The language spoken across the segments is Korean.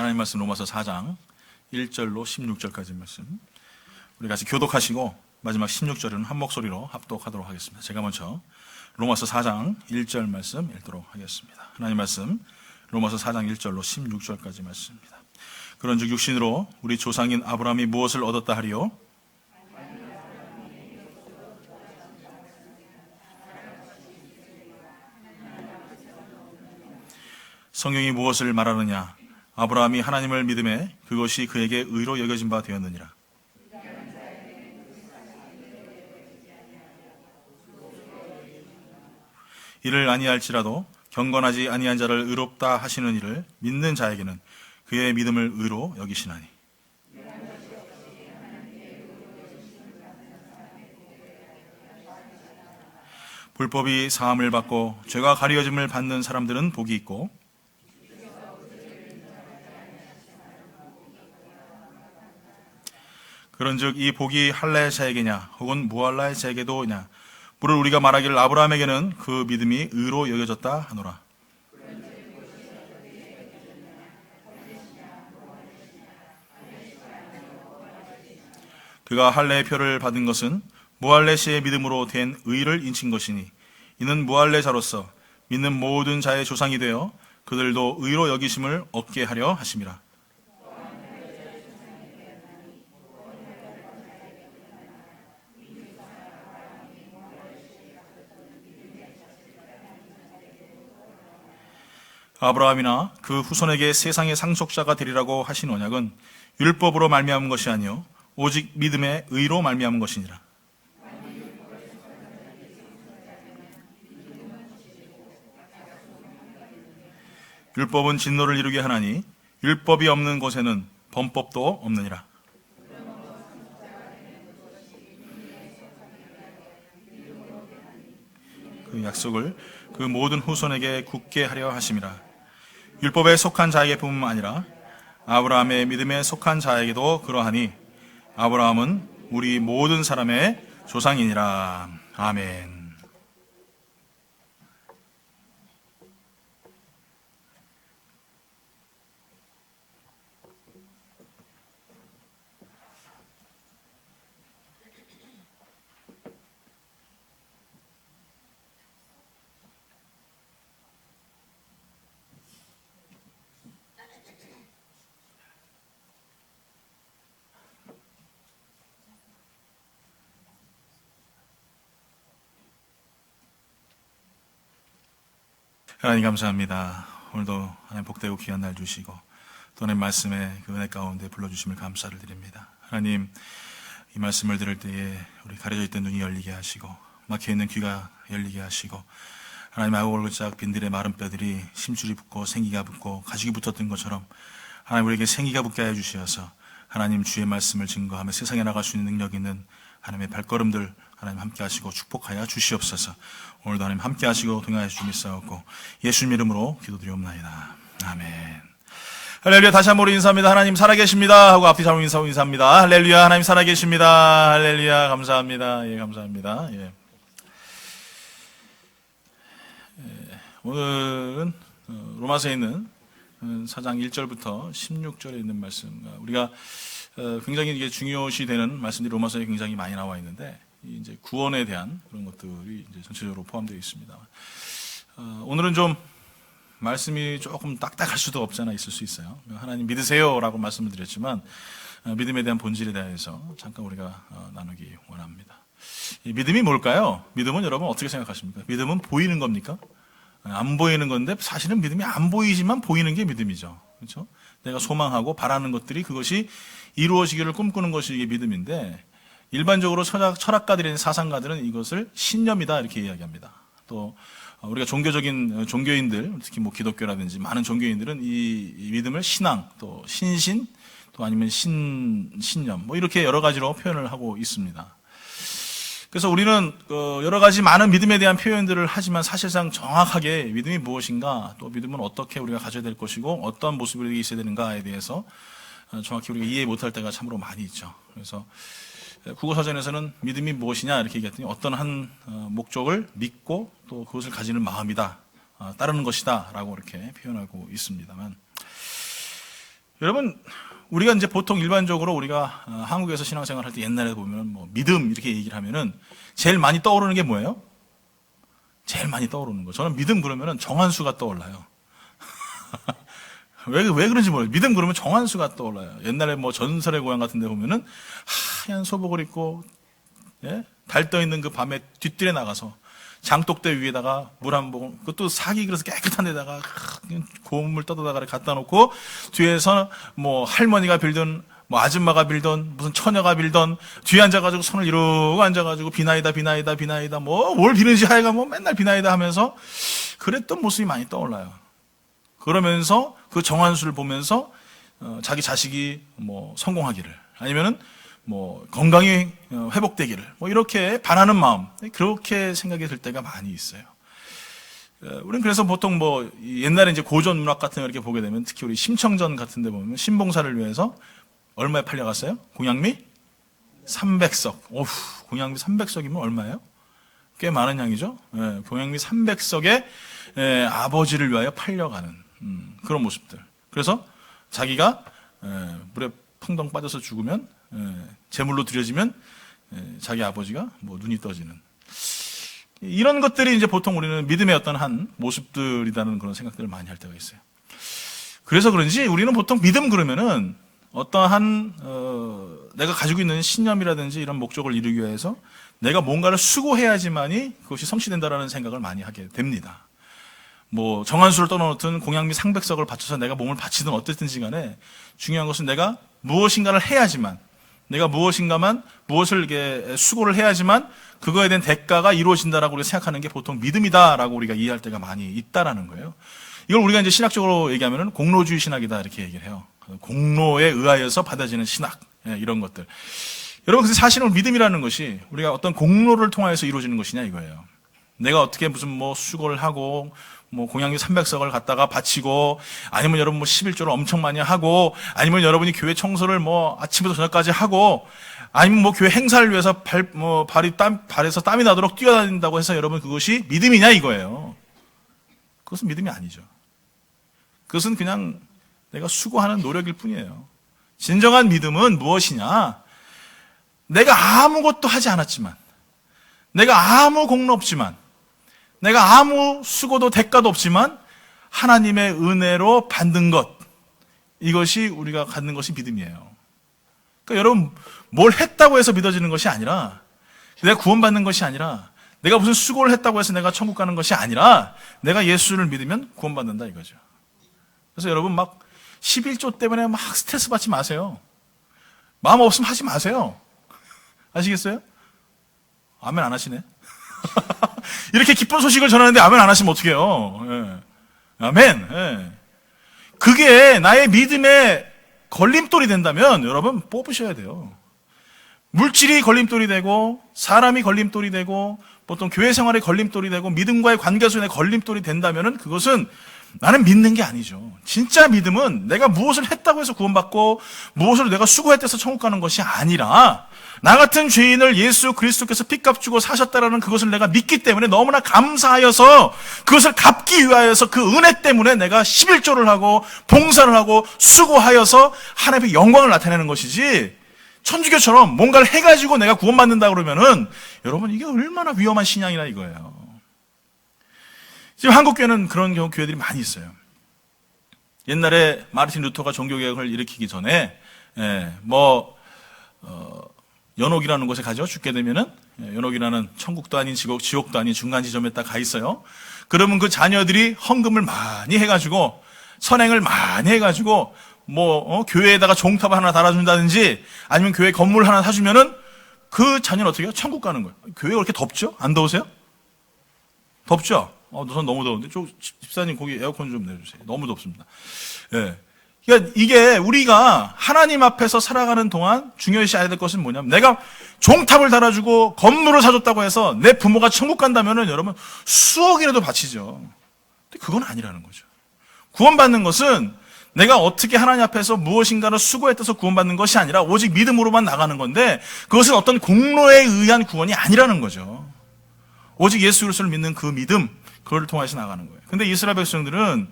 하나님 말씀 로마서 4장 1절로 16절까지 말씀 우리 같이 교독하시고 마지막 16절은 한 목소리로 합독하도록 하겠습니다. 제가 먼저 로마서 4장 1절 말씀 읽도록 하겠습니다. 하나님 말씀 로마서 4장 1절로 16절까지 말씀입니다. 그런즉 육신으로 우리 조상인 아브라함이 무엇을 얻었다 하리요? 성경이 무엇을 말하느냐? 아브라함이 하나님을 믿음에 그것이 그에게 의로 여겨진 바 되었느니라. 이를 아니할지라도 경건하지 아니한 자를 의롭다 하시는 이를 믿는 자에게는 그의 믿음을 의로 여기시나니. 불법이 사함을 받고 죄가 가리워짐을 받는 사람들은 복이 있고 그런즉 이 복이 할라의 자에게냐 혹은 무할라의 자에게도냐 무릇 우리가 말하기를 아브라함에게는 그 믿음이 의로 여겨졌다 하노라. 그가 할례의 표를 받은 것은 무할레 씨의 믿음으로 된 의를 인친 것이니 이는 무할레 자로서 믿는 모든 자의 조상이 되어 그들도 의로 여기심을 얻게 하려 하심이라. 아브라함이나 그 후손에게 세상의 상속자가 되리라고 하신 언약은 율법으로 말미암은 것이 아니요 오직 믿음의 의로 말미암은 것이니라. 율법은 진노를 이루게 하나니 율법이 없는 곳에는 범법도 없느니라. 그 약속을 그 모든 후손에게 굳게 하려 하심이라. 율법에 속한 자에게 뿐만 아니라 아브라함의 믿음에 속한 자에게도 그러하니 아브라함은 우리 모든 사람의 조상이니라. 아멘. 하나님 감사합니다. 오늘도 하나님 복되고 귀한 날 주시고 또 하나님 말씀의 그 은혜 가운데 불러주심을 감사를 드립니다. 하나님 이 말씀을 들을 때에 우리 가려져 있던 눈이 열리게 하시고 막혀있는 귀가 열리게 하시고 하나님 아골골짝 빈들의 마른 뼈들이 심줄이 붙고 생기가 붙고 가죽이 붙었던 것처럼 하나님 우리에게 생기가 붙게 하여 주시어서 하나님 주의 말씀을 증거하며 세상에 나갈 수 있는 능력 있는 하나님의 발걸음들 하나님 함께 하시고 축복하여 주시옵소서. 오늘도 하나님 함께 하시고 동행하여 주시옵소서. 예수님 이름으로 기도드리옵나이다. 아멘. 할렐루야. 다시 한번 인사합니다. 하나님 살아계십니다 하고 앞뒤 잡고 인사합니다. 할렐루야. 하나님 살아계십니다. 할렐루야. 감사합니다. 예, 감사합니다. 예. 오늘은 로마서에 있는 4장 1절부터 16절에 있는 말씀, 우리가 굉장히 이게 중요시 되는 말씀들이 로마서에 굉장히 많이 나와 있는데 이제 구원에 대한 그런 것들이 이제 전체적으로 포함되어 있습니다. 오늘은 좀 말씀이 조금 딱딱할 수도 없잖아 있을 수 있어요. 하나님 믿으세요라고 말씀을 드렸지만 믿음에 대한 본질에 대해서 잠깐 우리가 나누기 원합니다. 이 믿음이 뭘까요? 믿음은 여러분 어떻게 생각하십니까? 믿음은 보이는 겁니까? 안 보이는 건데 사실은 믿음이 안 보이지만 보이는 게 믿음이죠. 그렇죠? 내가 소망하고 바라는 것들이 그것이 이루어지기를 꿈꾸는 것이 이게 믿음인데 일반적으로 철학가들이나 사상가들은 이것을 신념이다 이렇게 이야기합니다. 또 우리가 종교적인 종교인들, 특히 뭐 기독교라든지 많은 종교인들은 이 믿음을 신앙, 또 신신, 또 아니면 신념 뭐 이렇게 여러 가지로 표현을 하고 있습니다. 그래서 우리는 여러 가지 많은 믿음에 대한 표현들을 하지만 사실상 정확하게 믿음이 무엇인가, 또 믿음은 어떻게 우리가 가져야 될 것이고 어떤 모습이 있어야 되는가에 대해서 정확히 우리가 이해 못할 때가 참으로 많이 있죠. 그래서 국어사전에서는 믿음이 무엇이냐 이렇게 얘기했더니 어떤 한 목적을 믿고 또 그것을 가지는 마음이다, 따르는 것이다 라고 이렇게 표현하고 있습니다만 여러분, 우리가 이제 보통 일반적으로 우리가 한국에서 신앙생활 할 때 옛날에 보면 뭐 믿음 이렇게 얘기를 하면은 제일 많이 떠오르는 게 뭐예요? 제일 많이 떠오르는 거. 저는 믿음 그러면은 정한수가 떠올라요. 왜 그런지 모르겠어요. 믿음 그러면 정한수가 떠올라요. 옛날에 뭐 전설의 고향 같은 데 보면은 하얀 소복을 입고, 예? 달 떠 있는 그 밤에 뒷뜰에 나가서 장독대 위에다가 물 한 모금, 그것도 사기 그래서 깨끗한 데다가 고운 물 떠다가 갖다 놓고 뒤에서 뭐 할머니가 빌던 뭐 아줌마가 빌던 무슨 처녀가 빌던 뒤에 앉아가지고 손을 이러고 앉아가지고 비나이다 뭐 뭘 비는지 하여간 뭐 맨날 비나이다 하면서 그랬던 모습이 많이 떠올라요. 그러면서 그 정한수를 보면서 자기 자식이 뭐 성공하기를 아니면은 뭐 건강이 회복되기를 뭐 이렇게 바라는 마음, 그렇게 생각이 들 때가 많이 있어요. 우리는 그래서 보통 뭐 옛날에 이제 고전 문학 같은 거 이렇게 보게 되면 특히 우리 심청전 같은 데 보면 신봉사를 위해서 얼마에 팔려갔어요? 공양미 300석. 오후, 공양미 300석이면 얼마예요? 꽤 많은 양이죠. 예, 공양미 300석에 아버지를 위하여 팔려가는 그런 모습들. 그래서 자기가 물에 풍덩 빠져서 죽으면 제물로 드려지면 자기 아버지가 뭐 눈이 떠지는 이런 것들이 이제 보통 우리는 믿음의 어떤 한 모습들이라는 그런 생각들을 많이 할 때가 있어요. 그래서 그런지 우리는 보통 믿음 그러면은 어떠한 내가 가지고 있는 신념이라든지 이런 목적을 이루기 위해서 내가 뭔가를 수고해야지만이 그것이 성취된다라는 생각을 많이 하게 됩니다. 뭐 정한수를 떠나놓든 공양미 상백석을 바쳐서 내가 몸을 바치든 어쨌든지 간에 중요한 것은 내가 무엇인가를 해야지만, 내가 무엇을 이렇게 수고를 해야지만 그거에 대한 대가가 이루어진다라고 우리가 생각하는 게 보통 믿음이다라고 우리가 이해할 때가 많이 있다라는 거예요. 이걸 우리가 이제 신학적으로 얘기하면은 공로주의 신학이다 이렇게 얘기를 해요. 공로에 의하여서 받아지는 신학, 이런 것들. 여러분, 근데 사실은 믿음이라는 것이 우리가 어떤 공로를 통하여서 이루어지는 것이냐 이거예요. 내가 어떻게 무슨 뭐 수고를 하고 뭐 공양미 300석을 갖다가 바치고 아니면 여러분 뭐 11조를 엄청 많이 하고 아니면 여러분이 교회 청소를 뭐 아침부터 저녁까지 하고 아니면 뭐 교회 행사를 위해서 발에서 땀이 나도록 뛰어다닌다고 해서 여러분 그것이 믿음이냐 이거예요. 그것은 믿음이 아니죠. 그것은 그냥 내가 수고하는 노력일 뿐이에요. 진정한 믿음은 무엇이냐? 내가 아무것도 하지 않았지만, 내가 아무 공로 없지만, 내가 아무 수고도 대가도 없지만 하나님의 은혜로 받는 것, 이것이 우리가 갖는 것이 믿음이에요. 그러니까 여러분, 뭘 했다고 해서 믿어지는 것이 아니라, 내가 구원받는 것이 아니라, 내가 무슨 수고를 했다고 해서 내가 천국 가는 것이 아니라 내가 예수를 믿으면 구원받는다 이거죠. 그래서 여러분 막 11조 때문에 막 스트레스 받지 마세요. 마음 없으면 하지 마세요. 아시겠어요? 아멘 안 하시네. 이렇게 기쁜 소식을 전하는데 아멘 안 하시면 어떡해요? 예. 아멘. 예. 그게 나의 믿음의 걸림돌이 된다면 여러분 뽑으셔야 돼요. 물질이 걸림돌이 되고 사람이 걸림돌이 되고 보통 교회 생활의 걸림돌이 되고 믿음과의 관계 속에 걸림돌이 된다면 그것은 나는 믿는 게 아니죠. 진짜 믿음은 내가 무엇을 했다고 해서 구원받고 무엇을 내가 수고했다 해서 천국 가는 것이 아니라 나 같은 죄인을 예수 그리스도께서 핏값 주고 사셨다라는 그것을 내가 믿기 때문에 너무나 감사하여서 그것을 갚기 위하여서 그 은혜 때문에 내가 11조를 하고 봉사를 하고 수고하여서 하나님의 영광을 나타내는 것이지 천주교처럼 뭔가를 해가지고 내가 구원받는다 그러면은 여러분 이게 얼마나 위험한 신앙이나 이거예요. 지금 한국교회는 그런 경우 교회들이 많이 있어요. 옛날에 마르틴 루터가 종교개혁을 일으키기 전에 연옥이라는 곳에 가죠. 죽게 되면은 연옥이라는 천국도 아닌 지옥도 아닌 중간 지점에 딱 가 있어요. 그러면 그 자녀들이 헌금을 많이 해가지고 선행을 많이 해가지고 교회에다가 종탑 하나 달아준다든지 아니면 교회 건물 하나 사주면은 그 자녀는 어떻게 해요? 천국 가는 거예요. 교회가 그렇게 덥죠? 안 더우세요? 덥죠? 전 너무 더운데. 집사님 거기 에어컨 좀 내주세요. 너무 덥습니다. 예. 그러니까 이게 우리가 하나님 앞에서 살아가는 동안 중요시 해야 될 것은 뭐냐면 내가 종탑을 달아주고 건물을 사줬다고 해서 내 부모가 천국 간다면은 여러분 수억이라도 바치죠. 근데 그건 아니라는 거죠. 구원받는 것은 내가 어떻게 하나님 앞에서 무엇인가를 수고했다서 구원받는 것이 아니라 오직 믿음으로만 나가는 건데 그것은 어떤 공로에 의한 구원이 아니라는 거죠. 오직 예수 그리스도를 믿는 그 믿음, 그걸 통해서 나가는 거예요. 근데 이스라엘 백성들은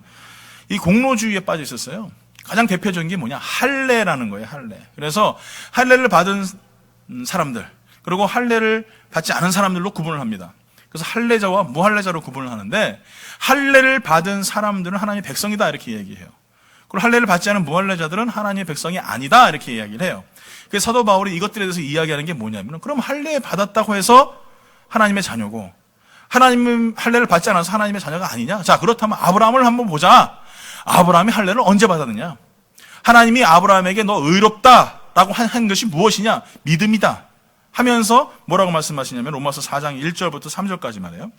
이 공로주의에 빠져 있었어요. 가장 대표적인 게 뭐냐? 할례라는 거예요, 할례. 그래서 할례를 받은 사람들, 그리고 할례를 받지 않은 사람들로 구분을 합니다. 그래서 할례자와 무할례자로 구분을 하는데, 할례를 받은 사람들은 하나님의 백성이다 이렇게 얘기해요. 그리고 할례를 받지 않은 무할례자들은 하나님의 백성이 아니다 이렇게 이야기를 해요. 그래서 사도 바울이 이것들에 대해서 이야기하는 게 뭐냐면, 그럼 할례 받았다고 해서 하나님의 자녀고, 하나님 할례를 받지 않아서 하나님의 자녀가 아니냐? 자, 그렇다면 아브라함을 한번 보자. 아브라함이 할례를 언제 받았느냐? 하나님이 아브라함에게 너 의롭다라고 한 것이 무엇이냐? 믿음이다 하면서 뭐라고 말씀하시냐면 로마서 4장 1절부터 3절까지 말해요.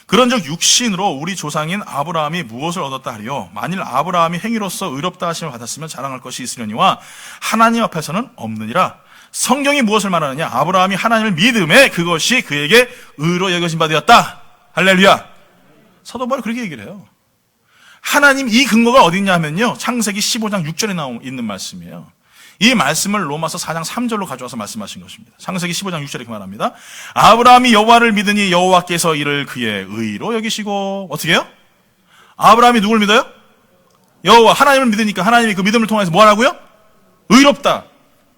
그런즉 육신으로 우리 조상인 아브라함이 무엇을 얻었다 하리요? 만일 아브라함이 행위로서 의롭다 하심을 받았으면 자랑할 것이 있으려니와 하나님 앞에서는 없느니라. 성경이 무엇을 말하느냐? 아브라함이 하나님을 믿음에 그것이 그에게 의로 여겨진 바 되었다. 할렐루야. 사도 바울이 그렇게 얘기를 해요. 하나님 이 근거가 어디 있냐 하면요, 창세기 15장 6절에 있는 말씀이에요. 이 말씀을 로마서 4장 3절로 가져와서 말씀하신 것입니다. 창세기 15장 6절에 이렇게 말합니다. 아브라함이 여호와를 믿으니 여호와께서 이를 그의 의로 여기시고, 어떻게 해요? 아브라함이 누굴 믿어요? 여호와, 하나님을 믿으니까 하나님이 그 믿음을 통해서 뭐 하라고요? 의롭다.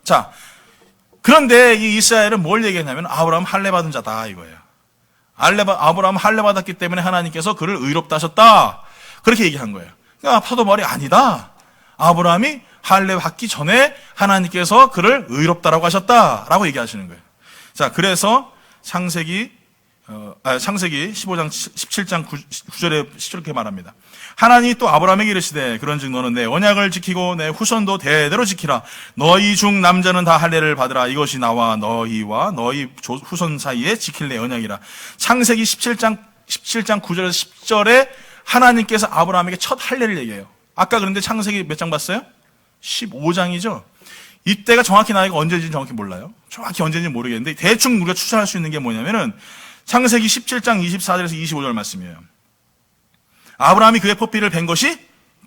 자, 그런데 이 이스라엘은 뭘 얘기했냐면 아브라함 할례 받은 자다 이거예요. 아브라함 할례 받았기 때문에 하나님께서 그를 의롭다 하셨다, 그렇게 얘기한 거예요. 그러니까 사도 바울이 아니다, 아브라함이 할례 받기 전에 하나님께서 그를 의롭다라고 하셨다라고 얘기하시는 거예요. 자, 그래서 창세기 15장 17장 9절에 이렇게 말합니다. 하나님이 또 아브라함에게 이르시되 그런즉 너는 내 언약을 지키고 내 후손도 대대로 지키라. 너희 중 남자는 다 할례를 받으라. 이것이 나와 너희와 너희 후손 사이에 지킬 내 언약이라. 창세기 17장 9절에서 10절에 하나님께서 아브라함에게 첫 할례를 얘기해요. 아까 그런데 창세기 몇 장 봤어요? 15장이죠. 이때가 정확히 나이가 언제인지 정확히 몰라요. 정확히 언제인지 모르겠는데 대충 우리가 추산할 수 있는 게 뭐냐면은 창세기 17장 24절에서 25절 말씀이에요. 아브라함이 그의 포피를 벤 것이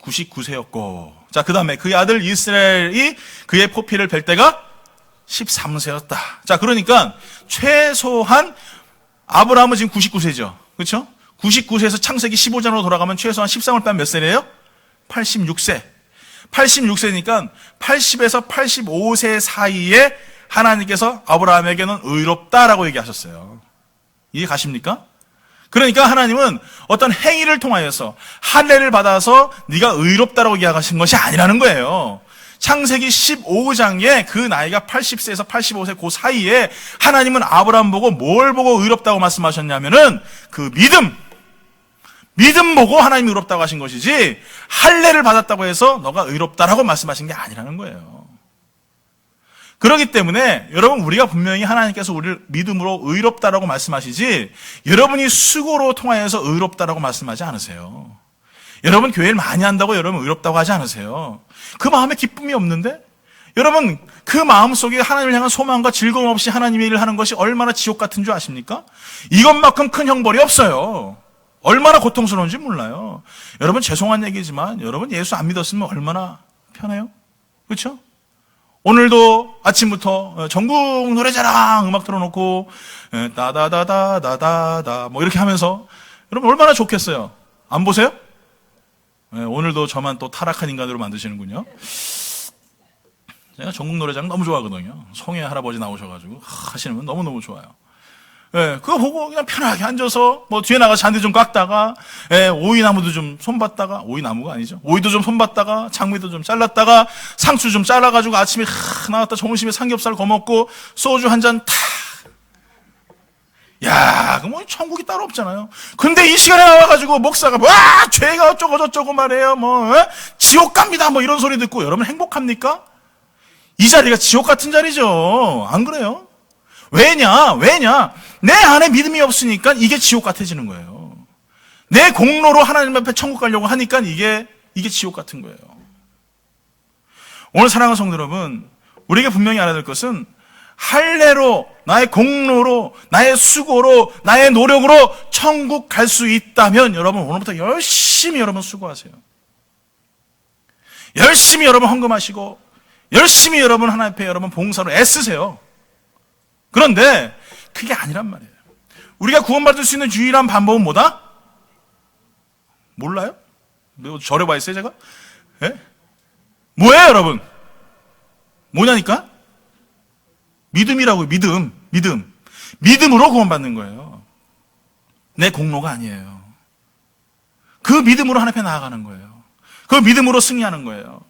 99세였고, 자, 그 다음에 그의 아들 이스라엘이 그의 포피를 벨 때가 13세였다. 자, 그러니까 최소한 아브라함은 지금 99세죠. 그렇죠? 99세에서 창세기 15장으로 돌아가면 최소한 13을 빼면 몇 세래요? 86세. 86세니까 80에서 85세 사이에 하나님께서 아브라함에게는 의롭다라고 얘기하셨어요. 이해 가십니까? 그러니까 하나님은 어떤 행위를 통하여서 할례를 받아서 네가 의롭다라고 이야기하신 것이 아니라는 거예요. 창세기 15장에 그 나이가 80세에서 85세 그 사이에 하나님은 아브라함 보고 뭘 보고 의롭다고 말씀하셨냐면은 그 믿음 보고 하나님이 의롭다고 하신 것이지 할례를 받았다고 해서 너가 의롭다라고 말씀하신 게 아니라는 거예요. 그렇기 때문에 여러분, 우리가 분명히 하나님께서 우리를 믿음으로 의롭다라고 말씀하시지 여러분이 수고로 통하여서 의롭다라고 말씀하지 않으세요. 여러분 교회를 많이 한다고 여러분 의롭다고 하지 않으세요. 그 마음에 기쁨이 없는데 여러분 그 마음속에 하나님을 향한 소망과 즐거움 없이 하나님의 일을 하는 것이 얼마나 지옥 같은 줄 아십니까? 이것만큼 큰 형벌이 없어요. 얼마나 고통스러운지 몰라요. 여러분, 죄송한 얘기지만 여러분 예수 안 믿었으면 얼마나 편해요? 그렇죠? 오늘도 아침부터 전국 노래자랑 음악 틀어놓고 따다다다다다다 뭐 이렇게 하면서 여러분 얼마나 좋겠어요. 안 보세요? 오늘도 저만 또 타락한 인간으로 만드시는군요. 제가 전국 노래자랑 너무 좋아하거든요. 송혜 할아버지 나오셔가지고 하시는 건 너무너무 좋아요. 그거 보고 그냥 편하게 앉아서 뭐 뒤에 나가서 잔디 좀 깎다가 오이나무도 좀 손봤다가, 오이나무가 아니죠, 오이도 좀 손봤다가 장미도 좀 잘랐다가 상추 좀 잘라가지고 아침에 나왔다 점심에 삼겹살 거먹고 소주 한 잔 탁. 야, 그 뭐 천국이 따로 없잖아요. 근데 이 시간에 나와가지고 목사가 와 죄가 어쩌고 저쩌고 말해요, 뭐 지옥 갑니다 뭐 이런 소리 듣고 여러분 행복합니까? 이 자리가 지옥 같은 자리죠. 안 그래요? 왜냐? 내 안에 믿음이 없으니까 이게 지옥 같아지는 거예요. 내 공로로 하나님 앞에 천국 가려고 하니까 이게 지옥 같은 거예요. 오늘 사랑하는 성도 여러분, 우리에게 분명히 알아야 될 것은 할례로, 나의 공로로, 나의 수고로, 나의 노력으로 천국 갈 수 있다면 여러분 오늘부터 열심히 여러분 수고하세요. 열심히 여러분 헌금하시고 열심히 여러분 하나님 앞에 여러분 봉사로 애쓰세요. 그런데 그게 아니란 말이에요. 우리가 구원받을 수 있는 유일한 방법은 뭐다? 몰라요? 절에 와 있어요 제가? 예? 뭐예요, 여러분? 뭐냐니까? 믿음이라고요. 믿음. 믿음으로 구원받는 거예요. 내 공로가 아니에요. 그 믿음으로 하나님 앞에 나아가는 거예요. 그 믿음으로 승리하는 거예요.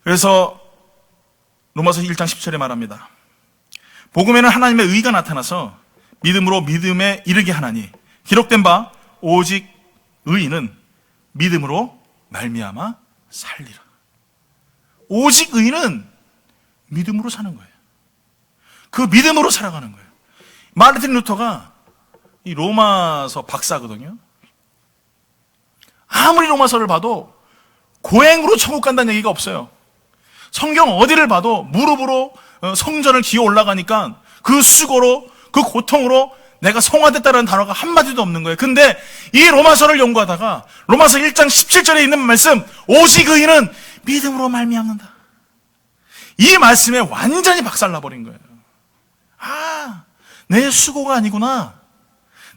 그래서 로마서 1장 10절에 말합니다. 복음에는 하나님의 의가 나타나서 믿음으로 믿음에 이르게 하나니 기록된 바 오직 의인은 믿음으로 말미암아 살리라. 오직 의인은 믿음으로 사는 거예요. 그 믿음으로 살아가는 거예요. 마르틴 루터가 이 로마서 박사거든요. 아무리 로마서를 봐도 고행으로 천국 간다는 얘기가 없어요. 성경 어디를 봐도 무릎으로 성전을 기어 올라가니까 그 수고로 그 고통으로 내가 성화됐다는 단어가 한마디도 없는 거예요. 근데 이 로마서를 연구하다가 로마서 1장 17절에 있는 말씀, 오직 의인은 믿음으로 말미암는다. 이 말씀에 완전히 박살나버린 거예요. 내 수고가 아니구나.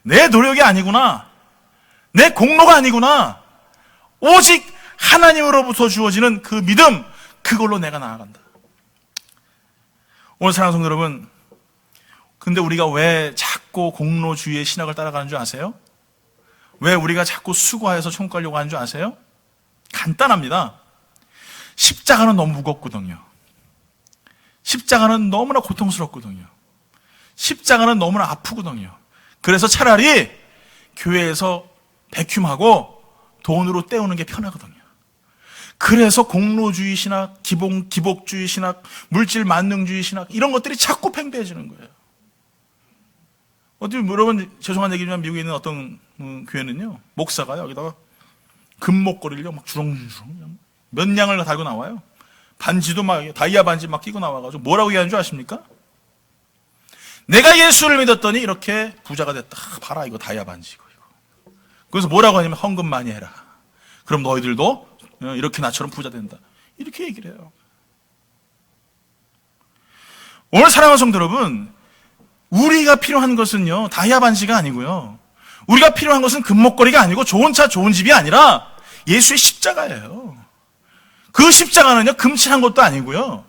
내 노력이 아니구나. 내 공로가 아니구나. 오직 하나님으로부터 주어지는 그 믿음, 그걸로 내가 나아간다. 오늘 사랑하는 성도 여러분, 근데 우리가 왜 자꾸 공로주의의 신학을 따라가는 줄 아세요? 왜 우리가 자꾸 수고해서 천국 가려고 하는 줄 아세요? 간단합니다. 십자가는 너무 무겁거든요. 십자가는 너무나 고통스럽거든요. 십자가는 너무나 아프거든요. 그래서 차라리 교회에서 백흉하고 돈으로 때우는 게 편하거든요. 그래서 공로주의 신학, 기복주의 신학, 물질 만능주의 신학 이런 것들이 자꾸 팽배해지는 거예요. 여러분 죄송한 얘기지만 미국에 있는 어떤 교회는요, 목사가 여기다가 금목걸이를 막 주렁주렁 몇 냥을 달고 나와요. 반지도 막 다이아 반지 막 끼고 나와가지고 뭐라고 얘기하는 줄 아십니까? 내가 예수를 믿었더니 이렇게 부자가 됐다. 봐라, 이거 다이아 반지고 이거. 그래서 뭐라고 하냐면 헌금 많이 해라. 그럼 너희들도 이렇게 나처럼 부자 된다. 이렇게 얘기를 해요. 오늘 사랑하는 성도 여러분, 우리가 필요한 것은요, 다이아 반지가 아니고요. 우리가 필요한 것은 금목걸이가 아니고 좋은 차, 좋은 집이 아니라 예수의 십자가예요. 그 십자가는요, 금칠한 것도 아니고요.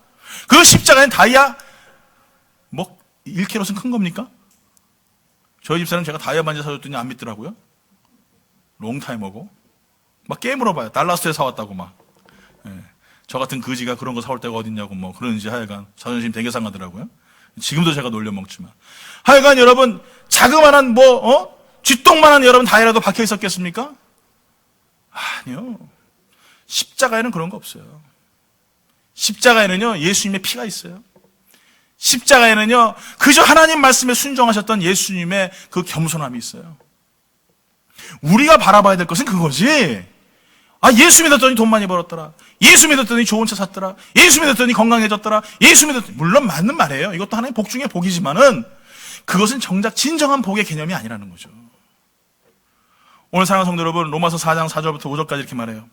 그 십자가는 다이아, 1kg은 큰 겁니까? 저희 집사람 제가 다이아 반지 사줬더니 안 믿더라고요. 롱타이머고. 막 깨물어봐요. 달라스에 사왔다고 막. 저 같은 거지가 그런 거 사올 데가 어딨냐고 뭐 그러는지 하여간 자존심 되게 상하더라고요. 지금도 제가 놀려먹지만. 하여간 여러분, 자그만한 쥐똥만한 여러분 다이아라도 박혀 있었겠습니까? 아니요. 십자가에는 그런 거 없어요. 십자가에는요, 예수님의 피가 있어요. 십자가에는요, 그저 하나님 말씀에 순종하셨던 예수님의 그 겸손함이 있어요. 우리가 바라봐야 될 것은 그거지. 예수 믿었더니 돈 많이 벌었더라. 예수 믿었더니 좋은 차 샀더라. 예수 믿었더니 건강해졌더라. 예수 믿었더니, 물론 맞는 말이에요. 이것도 하나의 복 중에 복이지만은 그것은 정작 진정한 복의 개념이 아니라는 거죠. 오늘 사랑하는 성도 여러분, 로마서 4장 4절부터 5절까지 이렇게 말해요.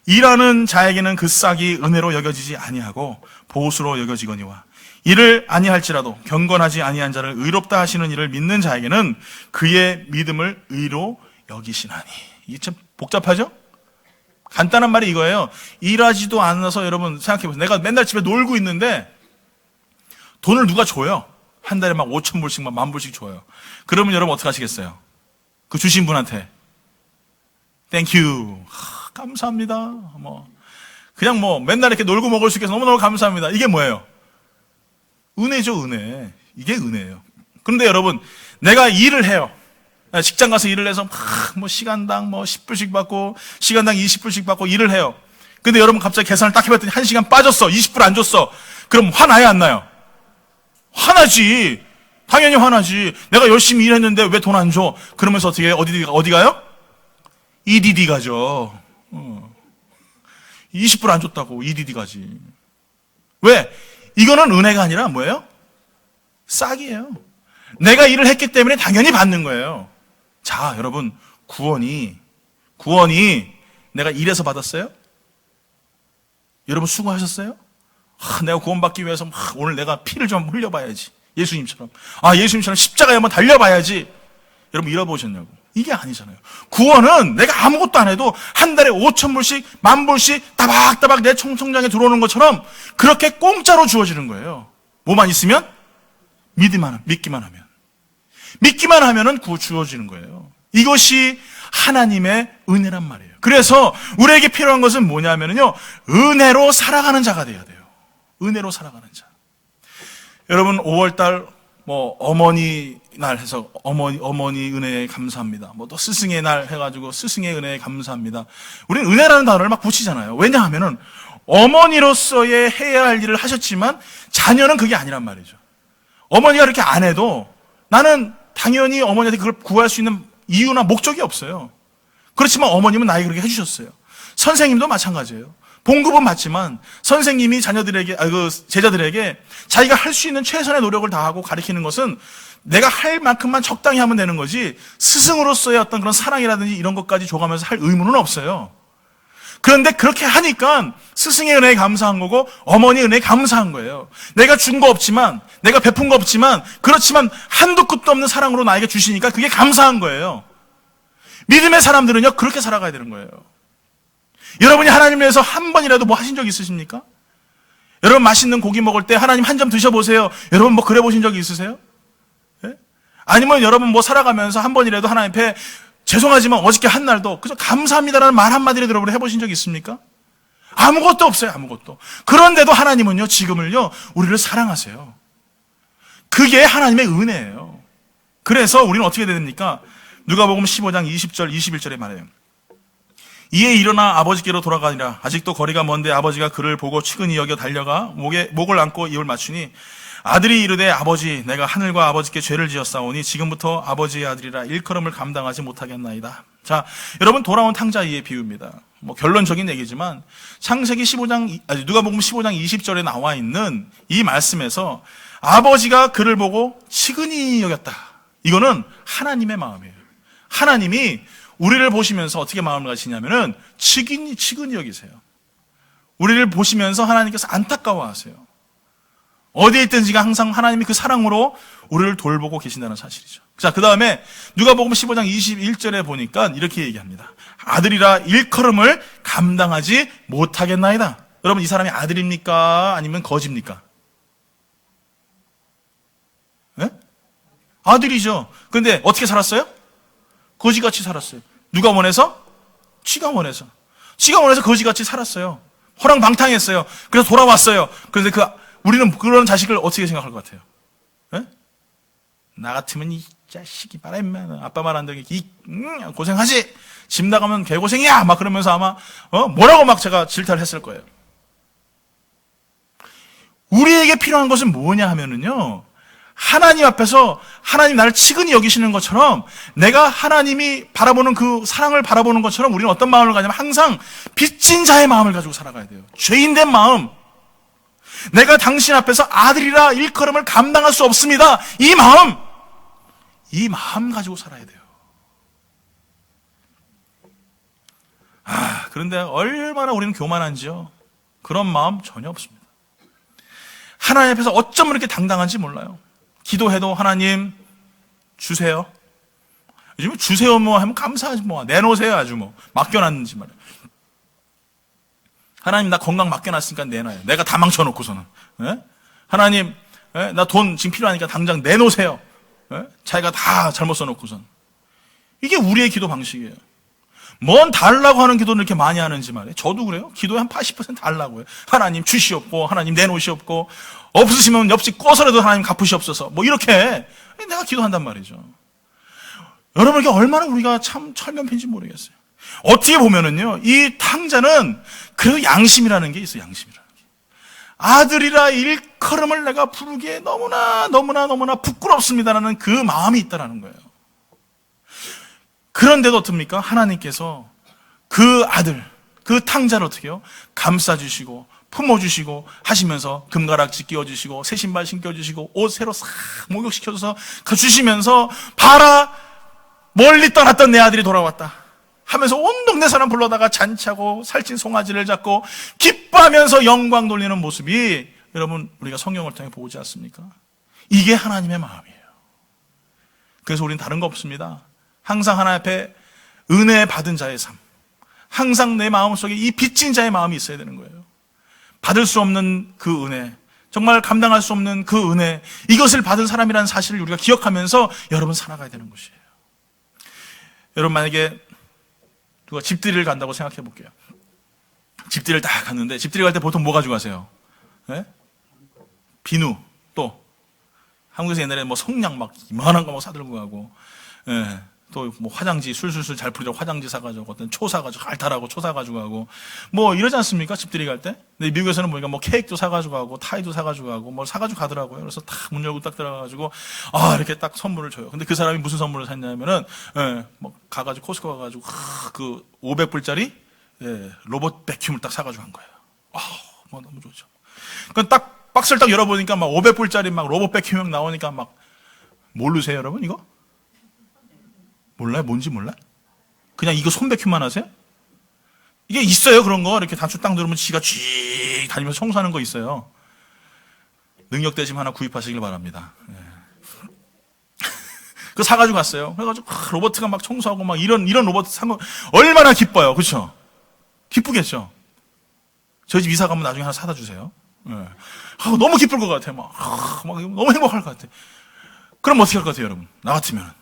일하는 자에게는 그 싹이 은혜로 여겨지지 아니하고 보수로 여겨지거니와 이를 아니할지라도 경건하지 아니한 자를 의롭다 하시는 이를 믿는 자에게는 그의 믿음을 의로 여기시나니. 이게 참 복잡하죠? 간단한 말이 이거예요. 일하지도 않아서 여러분 생각해보세요. 내가 맨날 집에 놀고 있는데 돈을 누가 줘요. 한 달에 막 5,000불씩 막 10,000불씩 줘요. 그러면 여러분 어떻게 하시겠어요? 그 주신 분한테 땡큐, 감사합니다. 그냥 맨날 이렇게 놀고 먹을 수 있게 너무너무 감사합니다. 이게 뭐예요? 은혜죠, 은혜. 이게 은혜예요. 그런데 여러분, 내가 일을 해요. 직장 가서 일을 해서 시간당 10불씩 받고 시간당 20불씩 받고 일을 해요. 근데 여러분 갑자기 계산을 딱 해봤더니 1시간 빠졌어. 20불 안 줬어. 그럼 화나요, 안 나요? 화나지. 당연히 화나지. 내가 열심히 일했는데 왜 돈 안 줘? 그러면서 어떻게 해요? 어디 가요? EDD 가죠. 20불 안 줬다고 EDD 가지. 왜? 이거는 은혜가 아니라 뭐예요? 싹이에요. 내가 일을 했기 때문에 당연히 받는 거예요. 자, 여러분, 구원이 내가 일해서 받았어요? 여러분 수고하셨어요? 내가 구원받기 위해서 오늘 내가 피를 좀 흘려봐야지. 예수님처럼. 예수님처럼 십자가에 한번 달려봐야지. 여러분 잃어보셨냐고. 이게 아니잖아요. 구원은 내가 아무것도 안 해도 한 달에 5,000불씩, 10,000불씩 따박따박 내 청천장에 들어오는 것처럼 그렇게 공짜로 주어지는 거예요. 뭐만 있으면? 믿기만 하면. 믿기만 하면은 주어지는 거예요. 이것이 하나님의 은혜란 말이에요. 그래서 우리에게 필요한 것은 뭐냐면요, 은혜로 살아가는 자가 돼야 돼요. 은혜로 살아가는 자. 여러분, 5월달 어머니 날 해서 어머니 은혜에 감사합니다. 또 스승의 날 해가지고 스승의 은혜에 감사합니다. 우리는 은혜라는 단어를 막 붙이잖아요. 왜냐하면은 어머니로서의 해야 할 일을 하셨지만 자녀는 그게 아니란 말이죠. 어머니가 그렇게 안 해도 나는 당연히 어머니한테 그걸 구할 수 있는 이유나 목적이 없어요. 그렇지만 어머님은 나에게 그렇게 해주셨어요. 선생님도 마찬가지예요. 봉급은 받지만 선생님이 제자들에게 자기가 할 수 있는 최선의 노력을 다하고 가르치는 것은 내가 할 만큼만 적당히 하면 되는 거지, 스승으로서의 어떤 그런 사랑이라든지 이런 것까지 줘가면서 할 의무는 없어요. 그런데 그렇게 하니까 스승의 은혜에 감사한 거고 어머니 은혜에 감사한 거예요. 내가 준 거 없지만, 내가 베푼 거 없지만, 그렇지만 한도 끝도 없는 사랑으로 나에게 주시니까 그게 감사한 거예요. 믿음의 사람들은요, 그렇게 살아가야 되는 거예요. 여러분이 하나님을 위해서 한 번이라도 뭐 하신 적 있으십니까? 여러분 맛있는 고기 먹을 때 하나님 한 점 드셔보세요. 여러분 뭐 그래 보신 적이 있으세요? 예? 아니면 여러분 뭐 살아가면서 한 번이라도 하나님 앞에 죄송하지만 어저께 한 날도 그저 감사합니다라는 말 한마디라도 여러분 해보신 적 있습니까? 아무것도 없어요. 아무것도. 그런데도 하나님은요, 지금을요, 우리를 사랑하세요. 그게 하나님의 은혜예요. 그래서 우리는 어떻게 됩니까? 누가복음 15장 20절 21절에 말해요. 이에 일어나 아버지께로 돌아가니라. 아직도 거리가 먼데 아버지가 그를 보고 측은히 여겨 달려가 목을 안고 입을 맞추니, 아들이 이르되 아버지, 내가 하늘과 아버지께 죄를 지었사오니 지금부터 아버지의 아들이라 일컬음을 감당하지 못하겠나이다. 자, 여러분, 돌아온 탕자 이의 비유입니다. 결론적인 얘기지만 누가복음 15장 20절에 나와 있는 이 말씀에서 아버지가 그를 보고 측은히 여겼다. 이거는 하나님의 마음이에요. 하나님이 우리를 보시면서 어떻게 마음을 가지냐면은 측은히 여기세요. 우리를 보시면서 하나님께서 안타까워하세요. 어디에 있든지가 항상 하나님이 그 사랑으로 우리를 돌보고 계신다는 사실이죠. 자, 그 다음에 누가복음 15장 21절에 보니까 이렇게 얘기합니다. 아들이라 일컬음을 감당하지 못하겠나이다. 여러분, 이 사람이 아들입니까? 아니면 거지입니까? 네? 아들이죠. 근데 어떻게 살았어요? 거지같이 살았어요. 누가 원해서? 쥐가 원해서. 쥐가 원해서 거지같이 살았어요. 호랑방탕했어요. 그래서 돌아왔어요. 그런데 우리는 그런 자식을 어떻게 생각할 것 같아요? 에? 나 같으면 이 자식이 말아 임마, 아빠 말 안 듣기 고생하지. 집 나가면 개고생이야. 막 그러면서 아마 뭐라고 막 제가 질타를 했을 거예요. 우리에게 필요한 것은 뭐냐 하면은요, 하나님 앞에서 하나님 나를 측은히 여기시는 것처럼, 내가 하나님이 바라보는 그 사랑을 바라보는 것처럼 우리는 어떤 마음을 가지면 항상 빚진 자의 마음을 가지고 살아가야 돼요. 죄인된 마음. 내가 당신 앞에서 아들이라 일컬음을 감당할 수 없습니다. 이 마음 가지고 살아야 돼요. 그런데 얼마나 우리는 교만한지요. 그런 마음 전혀 없습니다. 하나님 앞에서 어쩜 이렇게 당당한지 몰라요. 기도해도 하나님 주세요. 요즘 주세요 뭐 하면 감사하지 뭐, 내놓으세요 아주 뭐 맡겨놨는지 말이에요. 하나님 나 건강 맡겨놨으니까 내놔요. 내가 다 망쳐놓고서는. 예? 하나님, 예? 나 돈 지금 필요하니까 당장 내놓으세요. 예? 자기가 다 잘못 써놓고선. 이게 우리의 기도 방식이에요. 뭔 달라고 하는 기도를 이렇게 많이 하는지 말이에요. 저도 그래요. 기도에 한 80% 달라고요. 하나님 주시옵고, 하나님 내놓으시옵고, 없으시면 옆집 꺼서라도 하나님 갚으시옵소서. 뭐 이렇게 내가 기도한단 말이죠. 여러분에게 얼마나 우리가 참 철면피인지 모르겠어요. 어떻게 보면은요, 이 탕자는 그 양심이라는 게 있어요. 양심이라는 게. 아들이라 일컬음을 내가 부르기에 너무나 부끄럽습니다라는 그 마음이 있다라는 거예요. 그런데도 어떻습니까? 하나님께서 그 아들, 그 탕자를 어떻게 해요? 감싸주시고 품어주시고 하시면서 금가락지 끼워주시고 새 신발 신겨주시고 옷 새로 싹 목욕시켜줘서 주시면서, 봐라, 멀리 떠났던 내 아들이 돌아왔다 하면서 온 동네 사람 불러다가 잔치하고 살찐 송아지를 잡고 기뻐하면서 영광 돌리는 모습이, 여러분, 우리가 성경을 통해 보지 않습니까? 이게 하나님의 마음이에요. 그래서 우리는 다른 거 없습니다. 항상 하나님 앞에 은혜 받은 자의 삶, 항상 내 마음속에 이 빚진 자의 마음이 있어야 되는 거예요. 받을 수 없는 그 은혜, 정말 감당할 수 없는 그 은혜, 이것을 받은 사람이라는 사실을 우리가 기억하면서 여러분 살아가야 되는 것이에요. 여러분, 만약에 누가 집들이를 간다고 생각해 볼게요. 집들이를 딱 갔는데, 집들이 갈 때 보통 뭐 가지고 가세요? 네? 비누, 또 한국에서 옛날에 뭐 성냥 막 이만한 거 막 사들고 가고, 예. 또 뭐 화장지 술술술 잘 풀리라고 화장지 사가지고, 어떤 초 사가지고 알타라고 초 사가지고 가고, 뭐 이러지 않습니까? 집들이 갈 때. 근데 미국에서는 보니까 뭐 케이크도 사가지고 가고, 타이도 사가지고 가고, 뭘 사가지고 가더라고요. 그래서 딱 문 열고 딱 들어가가지고, 이렇게 딱 선물을 줘요. 근데 그 사람이 무슨 선물을 샀냐면은, 뭐 가가지고 코스코 가가지고 그 500불짜리 로봇 백큐을 딱 사가지고 간 거예요. 뭐 너무 좋죠. 그럼 딱 박스를 딱 열어보니까 막 500불짜리 막 로봇 백큐 나오니까 막 모르세요, 여러분 이거? 몰라요? 뭔지 몰라? 그냥 이거 손백큐만 하세요? 이게 있어요, 그런 거. 이렇게 단추 딱 누르면 지가 쥐 다니면서 청소하는 거 있어요. 능력대심 하나 구입하시길 바랍니다. 그거 사가지고 갔어요. 그래가지고 로봇가 막 청소하고 막 이런 로봇 사면 얼마나 기뻐요. 그렇죠? 기쁘겠죠? 저희 집 이사 가면 나중에 하나 사다 주세요. 너무 기쁠 것 같아요. 막 너무 행복할 것 같아요. 그럼 어떻게 할 것 같아요, 여러분? 나 같으면.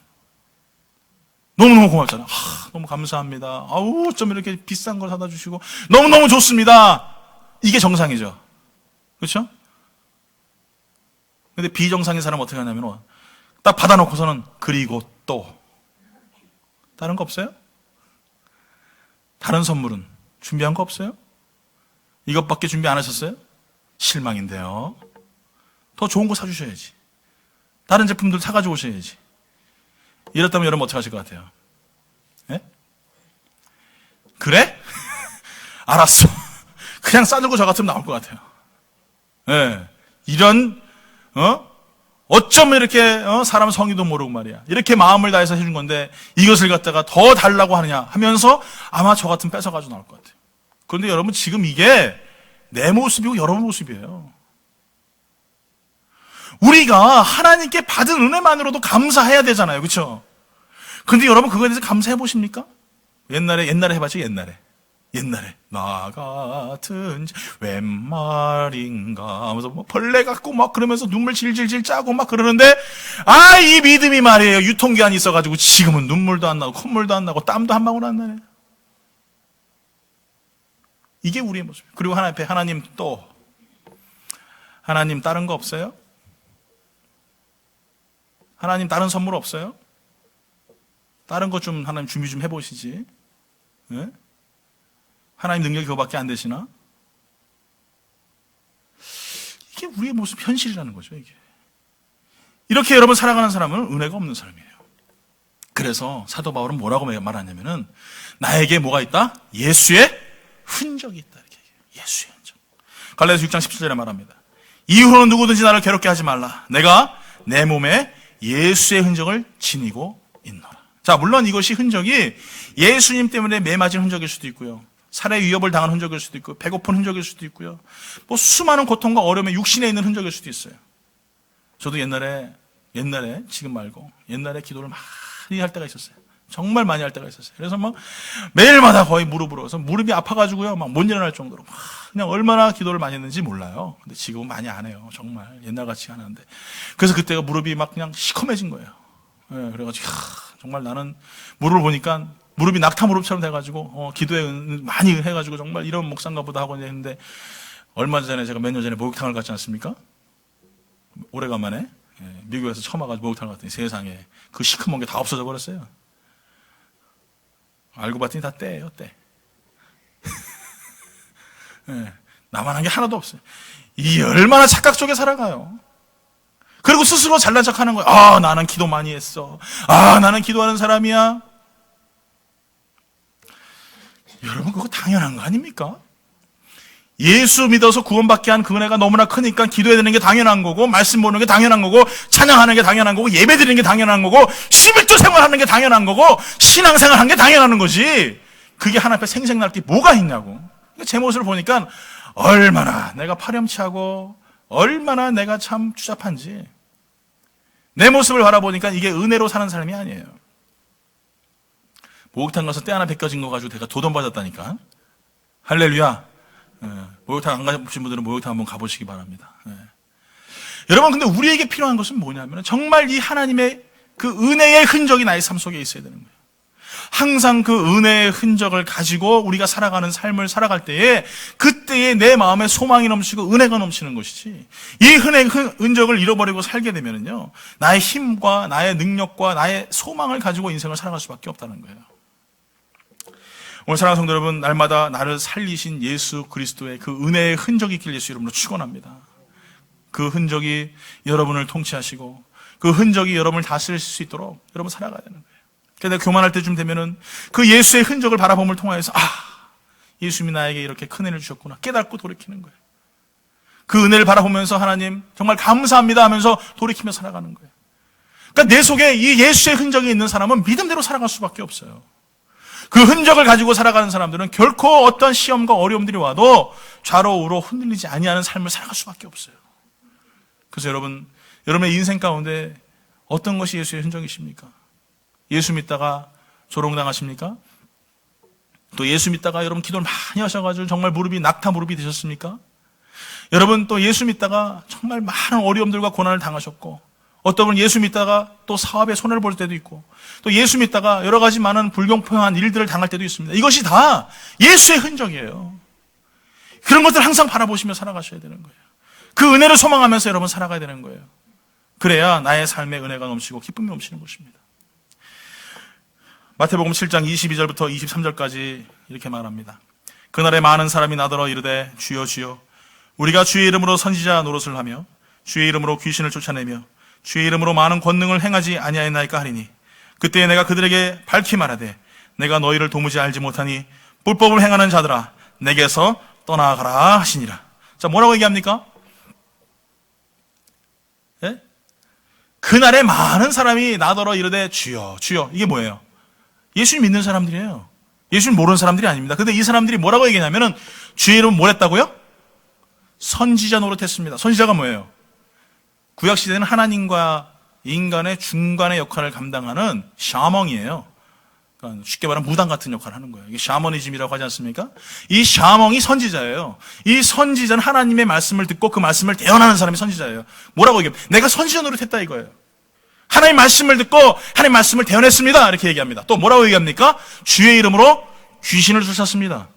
너무너무 고맙잖아. 너무 감사합니다. 어쩜 이렇게 비싼 걸 사다 주시고. 너무너무 좋습니다. 이게 정상이죠. 그렇죠? 근데 비정상인 사람은 어떻게 하냐면, 딱 받아놓고서는, 그리고 또. 다른 거 없어요? 다른 선물은 준비한 거 없어요? 이것밖에 준비 안 하셨어요? 실망인데요. 더 좋은 거 사주셔야지. 다른 제품들 사가지고 오셔야지. 이렇다면 여러분 어떻게 하실 것 같아요? 예? 그래? 알았어. 그냥 싸들고 저 같으면 나올 것 같아요. 예. 이런, 어쩜 이렇게, 사람 성의도 모르고 말이야. 이렇게 마음을 다해서 해준 건데, 이것을 갖다가 더 달라고 하느냐 하면서 아마 저 같으면 뺏어가지고 나올 것 같아요. 그런데 여러분, 지금 이게 내 모습이고 여러분 모습이에요. 우리가 하나님께 받은 은혜만으로도 감사해야 되잖아요. 그렇죠? 근데 여러분 그거에 대해서 감사해 보십니까? 옛날에 해봤죠. 옛날에 나 같은 웬 말인가 하면서 뭐 벌레 같고 막 그러면서 눈물 질질질 짜고 막 그러는데, 이 믿음이 말이에요. 유통기한이 있어가지고 지금은 눈물도 안 나고 콧물도 안 나고 땀도 한 방울 안 나네. 이게 우리의 모습이에요. 그리고 하나님 앞에 하나님 다른 거 없어요? 하나님 다른 선물 없어요? 다른 거 좀 하나님 준비 좀 해보시지. 네? 하나님 능력이 그거밖에 안 되시나? 이게 우리의 모습, 현실이라는 거죠. 이게. 이렇게 여러분 살아가는 사람은 은혜가 없는 사람이에요. 그래서 사도 바울은 뭐라고 말하냐면은, 나에게 뭐가 있다? 예수의 흔적이 있다. 이렇게 얘기해요. 예수의 흔적. 갈라디아서 6장 17절에 말합니다. 이후로는 누구든지 나를 괴롭게 하지 말라. 내가 내 몸에 예수의 흔적을 지니고 있노라. 자, 물론 이것이 흔적이 예수님 때문에 매 맞은 흔적일 수도 있고요. 살해 위협을 당한 흔적일 수도 있고, 배고픈 흔적일 수도 있고요. 뭐 수많은 고통과 어려움에 육신에 있는 흔적일 수도 있어요. 저도 옛날에 지금 말고 옛날에 기도를 많이 할 때가 있었어요. 정말 많이 할 때가 있었어요. 그래서 막 매일마다 거의 무릎으로, 그래서 무릎이 아파가지고요, 막 못 일어날 정도로 막 그냥 얼마나 기도를 많이 했는지 몰라요. 근데 지금은 많이 안 해요. 정말 옛날 같이 안 하는데. 그래서 그때가 무릎이 막 그냥 시커매진 거예요. 네, 그래가지고 정말 나는 무릎을 보니까 무릎이 낙타 무릎처럼 돼가지고 기도에 많이 해가지고 정말 이런 목사인가 보다 하고 했는데, 얼마 전에 제가 몇 년 전에 목욕탕을 갔지 않습니까? 오래간만에 미국에서 처음 와가지고 목욕탕을 갔더니 세상에 그 시커먼 게 다 없어져 버렸어요. 알고 봤더니 다 때예요, 때. 네, 나만 한 게 하나도 없어요. 이 얼마나 착각 속에 살아가요. 그리고 스스로 잘난 척 하는 거예요. 나는 기도 많이 했어. 나는 기도하는 사람이야. 여러분, 그거 당연한 거 아닙니까? 예수 믿어서 구원받게 한 그 은혜가 너무나 크니까 기도해야 되는 게 당연한 거고, 말씀 보는 게 당연한 거고, 찬양하는 게 당연한 거고, 예배 드리는 게 당연한 거고, 11조 생활하는 게 당연한 거고, 신앙생활 하는 게 당연한 거지. 그게 하나님 앞에 생생날 게 뭐가 있냐고. 제 모습을 보니까 얼마나 내가 파렴치하고 얼마나 내가 참 추잡한지. 내 모습을 바라보니까 이게 은혜로 사는 사람이 아니에요. 목욕탕 가서 때 하나 벗겨진 거 가지고 내가 도돈받았다니까. 할렐루야. 목욕탕 안 가보신 분들은 목욕탕 한번 가보시기 바랍니다. 여러분, 근데 우리에게 필요한 것은 뭐냐면 정말 이 하나님의 그 은혜의 흔적이 나의 삶 속에 있어야 되는 거예요. 항상 그 은혜의 흔적을 가지고 우리가 살아가는 삶을 살아갈 때에 그때에 내 마음에 소망이 넘치고 은혜가 넘치는 것이지, 이 은혜의 흔적을 잃어버리고 살게 되면은요, 나의 힘과 나의 능력과 나의 소망을 가지고 인생을 살아갈 수밖에 없다는 거예요. 오늘 사랑하는 성도 여러분, 날마다 나를 살리신 예수 그리스도의 그 은혜의 흔적이 있길 예수 이름으로 축원합니다. 그 흔적이 여러분을 통치하시고 그 흔적이 여러분을 다스릴 수 있도록 여러분 살아가야 되는 거예요. 그래서 내가 교만할 때쯤 되면은 그 예수의 흔적을 바라봄을 통하여서 예수님이 나에게 이렇게 큰 은혜를 주셨구나 깨닫고 돌이키는 거예요. 그 은혜를 바라보면서 하나님 정말 감사합니다 하면서 돌이키며 살아가는 거예요. 그러니까 내 속에 이 예수의 흔적이 있는 사람은 믿음대로 살아갈 수밖에 없어요. 그 흔적을 가지고 살아가는 사람들은 결코 어떤 시험과 어려움들이 와도 좌로 우로 흔들리지 아니하는 삶을 살아갈 수밖에 없어요. 그래서 여러분의 인생 가운데 어떤 것이 예수의 흔적이십니까? 예수 믿다가 조롱당하십니까? 또 예수 믿다가 여러분 기도를 많이 하셔가지고 정말 무릎이 낙타 무릎이 되셨습니까? 여러분 또 예수 믿다가 정말 많은 어려움들과 고난을 당하셨고, 어떤 분은 예수 믿다가 또 사업에 손해를 볼 때도 있고, 또 예수 믿다가 여러 가지 많은 불공평한 일들을 당할 때도 있습니다. 이것이 다 예수의 흔적이에요. 그런 것들 항상 바라보시며 살아가셔야 되는 거예요. 그 은혜를 소망하면서 여러분 살아가야 되는 거예요. 그래야 나의 삶에 은혜가 넘치고 기쁨이 넘치는 것입니다. 마태복음 7장 22절부터 23절까지 이렇게 말합니다. 그날에 많은 사람이 나더러 이르되 주여 주여 우리가 주의 이름으로 선지자 노릇을 하며 주의 이름으로 귀신을 쫓아내며 주의 이름으로 많은 권능을 행하지 아니하였나이까 하리니 그때에 내가 그들에게 밝히 말하되 내가 너희를 도무지 알지 못하니 불법을 행하는 자들아 내게서 떠나가라 하시니라. 자, 뭐라고 얘기합니까? 예? 그날에 많은 사람이 나더러 이르되 주여 주여. 이게 뭐예요? 예수님 믿는 사람들이에요. 예수님 모르는 사람들이 아닙니다. 근데 이 사람들이 뭐라고 얘기하냐면은 주의 이름 뭘 했다고요? 선지자 노릇했습니다. 선지자가 뭐예요? 구약시대는 하나님과 인간의 중간의 역할을 감당하는 샤멍이에요. 그러니까 쉽게 말하면 무당 같은 역할을 하는 거예요. 이게 샤머니즘이라고 하지 않습니까? 이 샤멍이 선지자예요. 이 선지자는 하나님의 말씀을 듣고 그 말씀을 대언하는 사람이 선지자예요. 뭐라고 얘기해요? 내가 선지자 노릇했다 이거예요. 하나님 말씀을 듣고 하나님 말씀을 대언했습니다 이렇게 얘기합니다. 또 뭐라고 얘기합니까? 주의 이름으로 귀신을 쫓았습니다.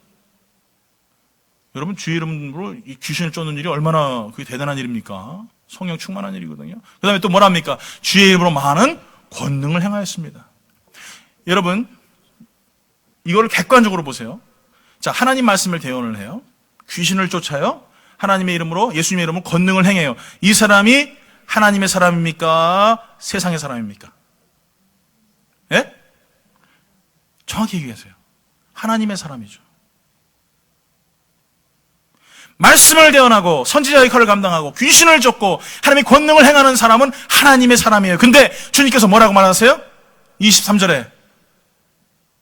여러분, 주의 이름으로 이 귀신을 쫓는 일이 얼마나 그게 대단한 일입니까? 성령 충만한 일이거든요. 그 다음에 또 뭐라 합니까? 주의 이름으로 많은 권능을 행하였습니다. 여러분, 이거를 객관적으로 보세요. 자, 하나님 말씀을 대언을 해요. 귀신을 쫓아요. 하나님의 이름으로, 예수님의 이름으로 권능을 행해요. 이 사람이 하나님의 사람입니까? 세상의 사람입니까? 예? 정확히 얘기하세요. 하나님의 사람이죠. 말씀을 대언하고 선지자 역할을 감당하고 귀신을 쫓고 하나님의 권능을 행하는 사람은 하나님의 사람이에요. 근데 주님께서 뭐라고 말하세요? 23절에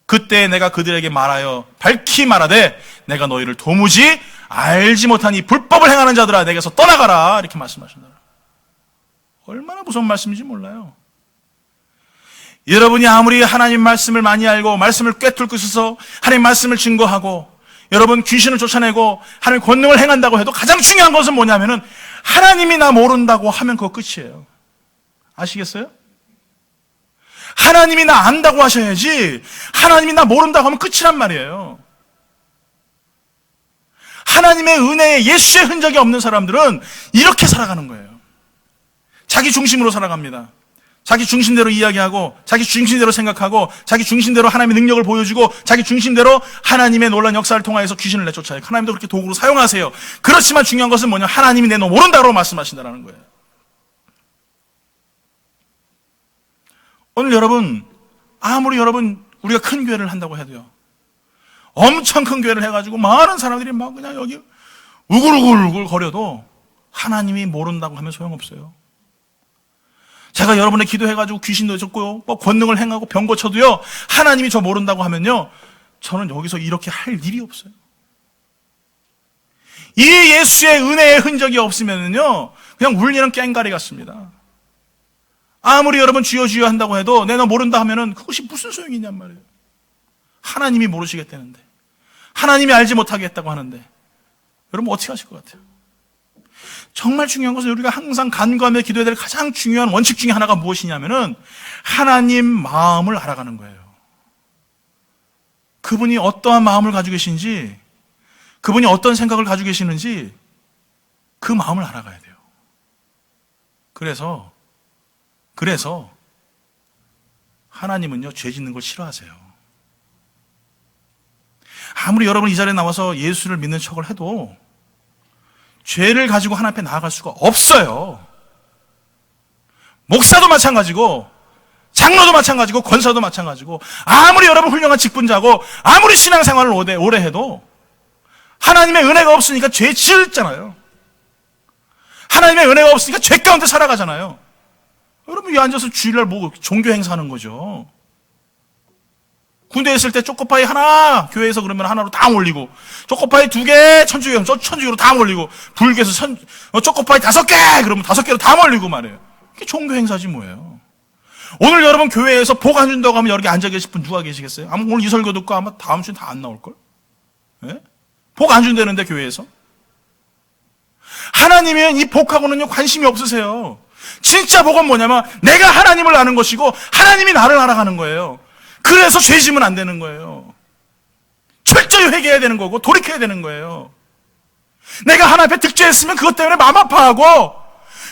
그때 내가 그들에게 말하여 밝히 말하되 내가 너희를 도무지 알지 못하니 불법을 행하는 자들아 내게서 떠나가라 이렇게 말씀하신다. 얼마나 무서운 말씀인지 몰라요. 여러분이 아무리 하나님 말씀을 많이 알고 말씀을 꿰뚫고 있어서 하나님 말씀을 증거하고 여러분 귀신을 쫓아내고 하나님 권능을 행한다고 해도 가장 중요한 것은 뭐냐면은 하나님이 나 모른다고 하면 그거 끝이에요. 아시겠어요? 하나님이 나 안다고 하셔야지 하나님이 나 모른다고 하면 끝이란 말이에요. 하나님의 은혜에 예수의 흔적이 없는 사람들은 이렇게 살아가는 거예요. 자기 중심으로 살아갑니다. 자기 중심대로 이야기하고 자기 중심대로 생각하고 자기 중심대로 하나님의 능력을 보여주고 자기 중심대로 하나님의 놀라운 역사를 통하여서 귀신을 내쫓아요. 하나님도 그렇게 도구로 사용하세요. 그렇지만 중요한 것은 뭐냐? 하나님이 내 너 모른다고 말씀하신다는 거예요. 오늘 여러분, 아무리 여러분 우리가 큰 교회를 한다고 해도요, 엄청 큰 교회를 해가지고 많은 사람들이 막 그냥 여기 우글우글 거려도 하나님이 모른다고 하면 소용없어요. 제가 여러분의 기도해가지고 귀신도 쫓고요, 뭐 권능을 행하고 병 고쳐도요, 하나님이 저 모른다고 하면요, 저는 여기서 이렇게 할 일이 없어요. 이 예수의 은혜의 흔적이 없으면요, 그냥 울리는 꽹가리 같습니다. 아무리 여러분 주여 주여 한다고 해도 내 너 모른다 하면은 그것이 무슨 소용이 있냔 말이에요. 하나님이 모르시겠다는데, 하나님이 알지 못하게 했다고 하는데, 여러분 어떻게 하실 것 같아요? 정말 중요한 것은 우리가 항상 간구하며 기도해야 될 가장 중요한 원칙 중에 하나가 무엇이냐면은 하나님 마음을 알아가는 거예요. 그분이 어떠한 마음을 가지고 계신지, 그분이 어떤 생각을 가지고 계시는지 그 마음을 알아가야 돼요. 그래서 하나님은요, 죄 짓는 걸 싫어하세요. 아무리 여러분 이 자리에 나와서 예수를 믿는 척을 해도 죄를 가지고 하나님 앞에 나아갈 수가 없어요. 목사도 마찬가지고, 장로도 마찬가지고, 권사도 마찬가지고, 아무리 여러분 훌륭한 직분자고, 아무리 신앙생활을 오래 해도 하나님의 은혜가 없으니까 죄 짓잖아요. 하나님의 은혜가 없으니까 죄 가운데 살아가잖아요. 여러분 이 앉아서 주일날 뭐 종교 행사하는 거죠. 군대에 있을 때 초코파이 하나, 교회에서 그러면 하나로 다 몰리고, 초코파이 2개, 천주교로 다 몰리고, 불교에서 초코파이 5개, 그러면 5개로 다 몰리고 말이에요. 이게 종교 행사지 뭐예요. 오늘 여러분 교회에서 복 안 준다고 하면 여기 앉아 계실 분 누가 계시겠어요? 아마 오늘 이 설교 듣고 아마 다음 주엔 다 안 나올걸? 예? 복 안 준다는데 교회에서? 하나님은 이 복하고는요 관심이 없으세요. 진짜 복은 뭐냐면 내가 하나님을 아는 것이고 하나님이 나를 알아가는 거예요. 그래서 죄 지면 안 되는 거예요. 철저히 회개해야 되는 거고 돌이켜야 되는 거예요. 내가 하나님 앞에 득죄했으면 그것 때문에 마음 아파하고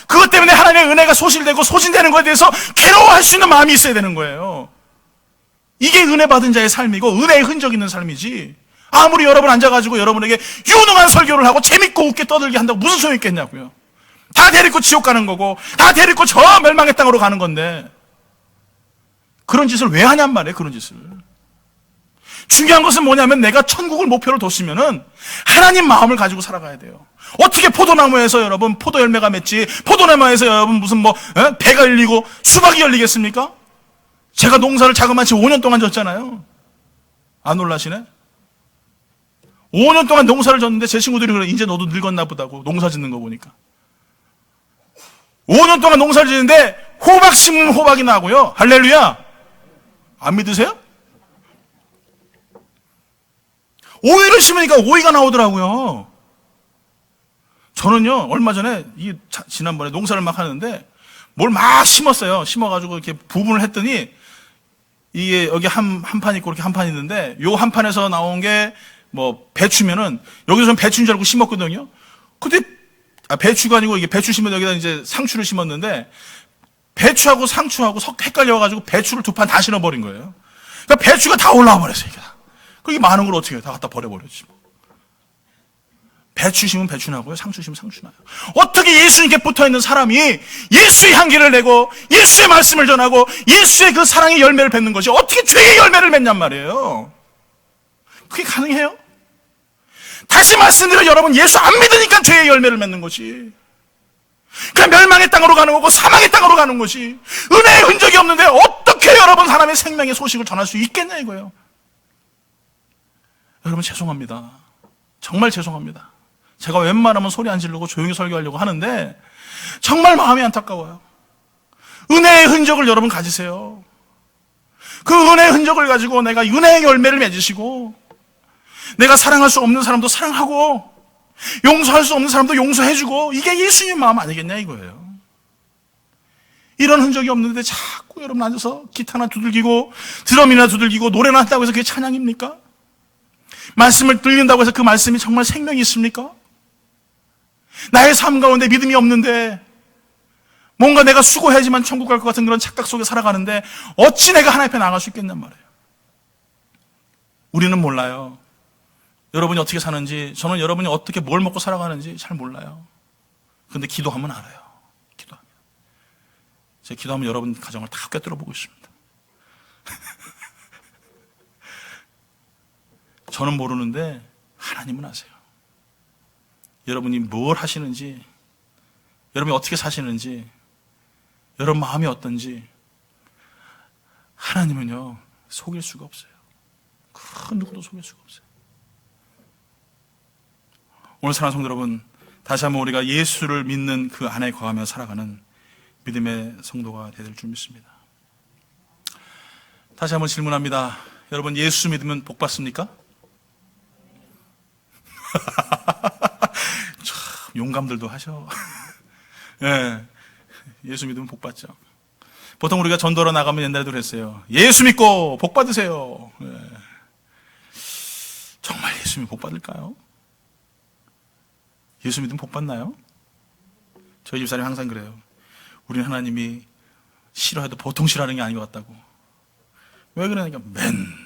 그것 때문에 하나님의 은혜가 소실되고 소진되는 것에 대해서 괴로워할 수 있는 마음이 있어야 되는 거예요. 이게 은혜 받은 자의 삶이고 은혜의 흔적 있는 삶이지, 아무리 여러분 앉아가지고 여러분에게 유능한 설교를 하고 재밌고 웃게 떠들게 한다고 무슨 소용이 있겠냐고요. 다 데리고 지옥 가는 거고 다 데리고 저 멸망의 땅으로 가는 건데 그런 짓을 왜 하냔 말이에요. 그런 짓을. 중요한 것은 뭐냐면 내가 천국을 목표로 뒀으면은 하나님 마음을 가지고 살아가야 돼요. 어떻게 포도나무에서 여러분 포도 열매가 맺지, 포도나무에서 여러분 무슨 배가 열리고 수박이 열리겠습니까? 제가 농사를 자그마치 5년 동안 졌잖아요. 안 놀라시네? 5년 동안 농사를 졌는데 제 친구들이 그래, 이제 너도 늙었나 보다고, 농사 짓는 거 보니까. 5년 동안 농사를 짓는데 호박 심는 호박이 나고요. 할렐루야. 안 믿으세요? 오이를 심으니까 오이가 나오더라고요. 저는요, 얼마 전에, 지난번에 농사를 막 하는데, 뭘 막 심었어요. 심어가지고 이렇게 부분을 했더니, 이게 여기 한 판 있고 이렇게 한 판 있는데, 요 한 판에서 나온 게, 배추면은, 여기서 는 배추인 줄 알고 심었거든요. 근데, 배추가 아니고 이게 배추 심은 여기다 이제 상추를 심었는데, 배추하고 상추하고 헷갈려가지고 배추를 2판 다 심어버린 거예요. 그러니까 배추가 다 올라와 버렸어요, 이게. 그게 많은 걸 어떻게 해요? 다 갖다 버려버렸지. 배추 심으면 배추 나고요, 상추 심으면 상추 나요. 어떻게 예수님께 붙어있는 사람이 예수의 향기를 내고 예수의 말씀을 전하고 예수의 그 사랑의 열매를 맺는 것이 어떻게 죄의 열매를 맺냔 말이에요. 그게 가능해요? 다시 말씀드려, 여러분, 예수 안 믿으니까 죄의 열매를 맺는 것이, 그냥 멸망의 땅으로 가는 거고 사망의 땅으로 가는 것이, 은혜의 흔적이 없는데 어떻게 여러분 사람의 생명의 소식을 전할 수 있겠냐 이거예요. 여러분 죄송합니다. 정말 죄송합니다. 제가 웬만하면 소리 안 지르고 조용히 설교하려고 하는데 정말 마음이 안타까워요. 은혜의 흔적을 여러분 가지세요. 그 은혜의 흔적을 가지고 내가 은혜의 열매를 맺으시고, 내가 사랑할 수 없는 사람도 사랑하고 용서할 수 없는 사람도 용서해주고, 이게 예수님 마음 아니겠냐 이거예요. 이런 흔적이 없는데 자꾸 여러분 앉아서 기타나 두들기고 드럼이나 두들기고 노래나 한다고 해서 그게 찬양입니까? 말씀을 들린다고 해서 그 말씀이 정말 생명이 있습니까? 나의 삶 가운데 믿음이 없는데, 뭔가 내가 수고해야지만 천국 갈 것 같은 그런 착각 속에 살아가는데 어찌 내가 하나님 앞에 나갈 수 있겠냔 말이에요. 우리는 몰라요. 여러분이 어떻게 사는지, 저는 여러분이 어떻게 뭘 먹고 살아가는지 잘 몰라요. 그런데 기도하면 알아요. 기도하면. 제가 기도하면 여러분 가정을 다 꿰뚫어 보고 있습니다. 저는 모르는데 하나님은 아세요. 여러분이 뭘 하시는지, 여러분이 어떻게 사시는지, 여러분 마음이 어떤지 하나님은요 속일 수가 없어요. 그 누구도 속일 수가 없어요. 오늘 사랑하는 성도 여러분, 다시 한번 우리가 예수를 믿는 그 안에 거하며 살아가는 믿음의 성도가 되야 될 줄 믿습니다. 다시 한번 질문합니다. 여러분, 예수 믿으면 복 받습니까? 참, 용감들도 하셔. 예, 예수 믿으면 복 받죠. 보통 우리가 전도로 나가면 옛날에도 그랬어요. 예수 믿고 복 받으세요. 예. 정말 예수 믿으면 복 받을까요? 예수 믿으면 복 받나요? 저희 집사람이 항상 그래요. 우리는 하나님이 싫어해도 보통 싫어하는 게 아닌 것 같다고. 왜 그러냐니까 맨날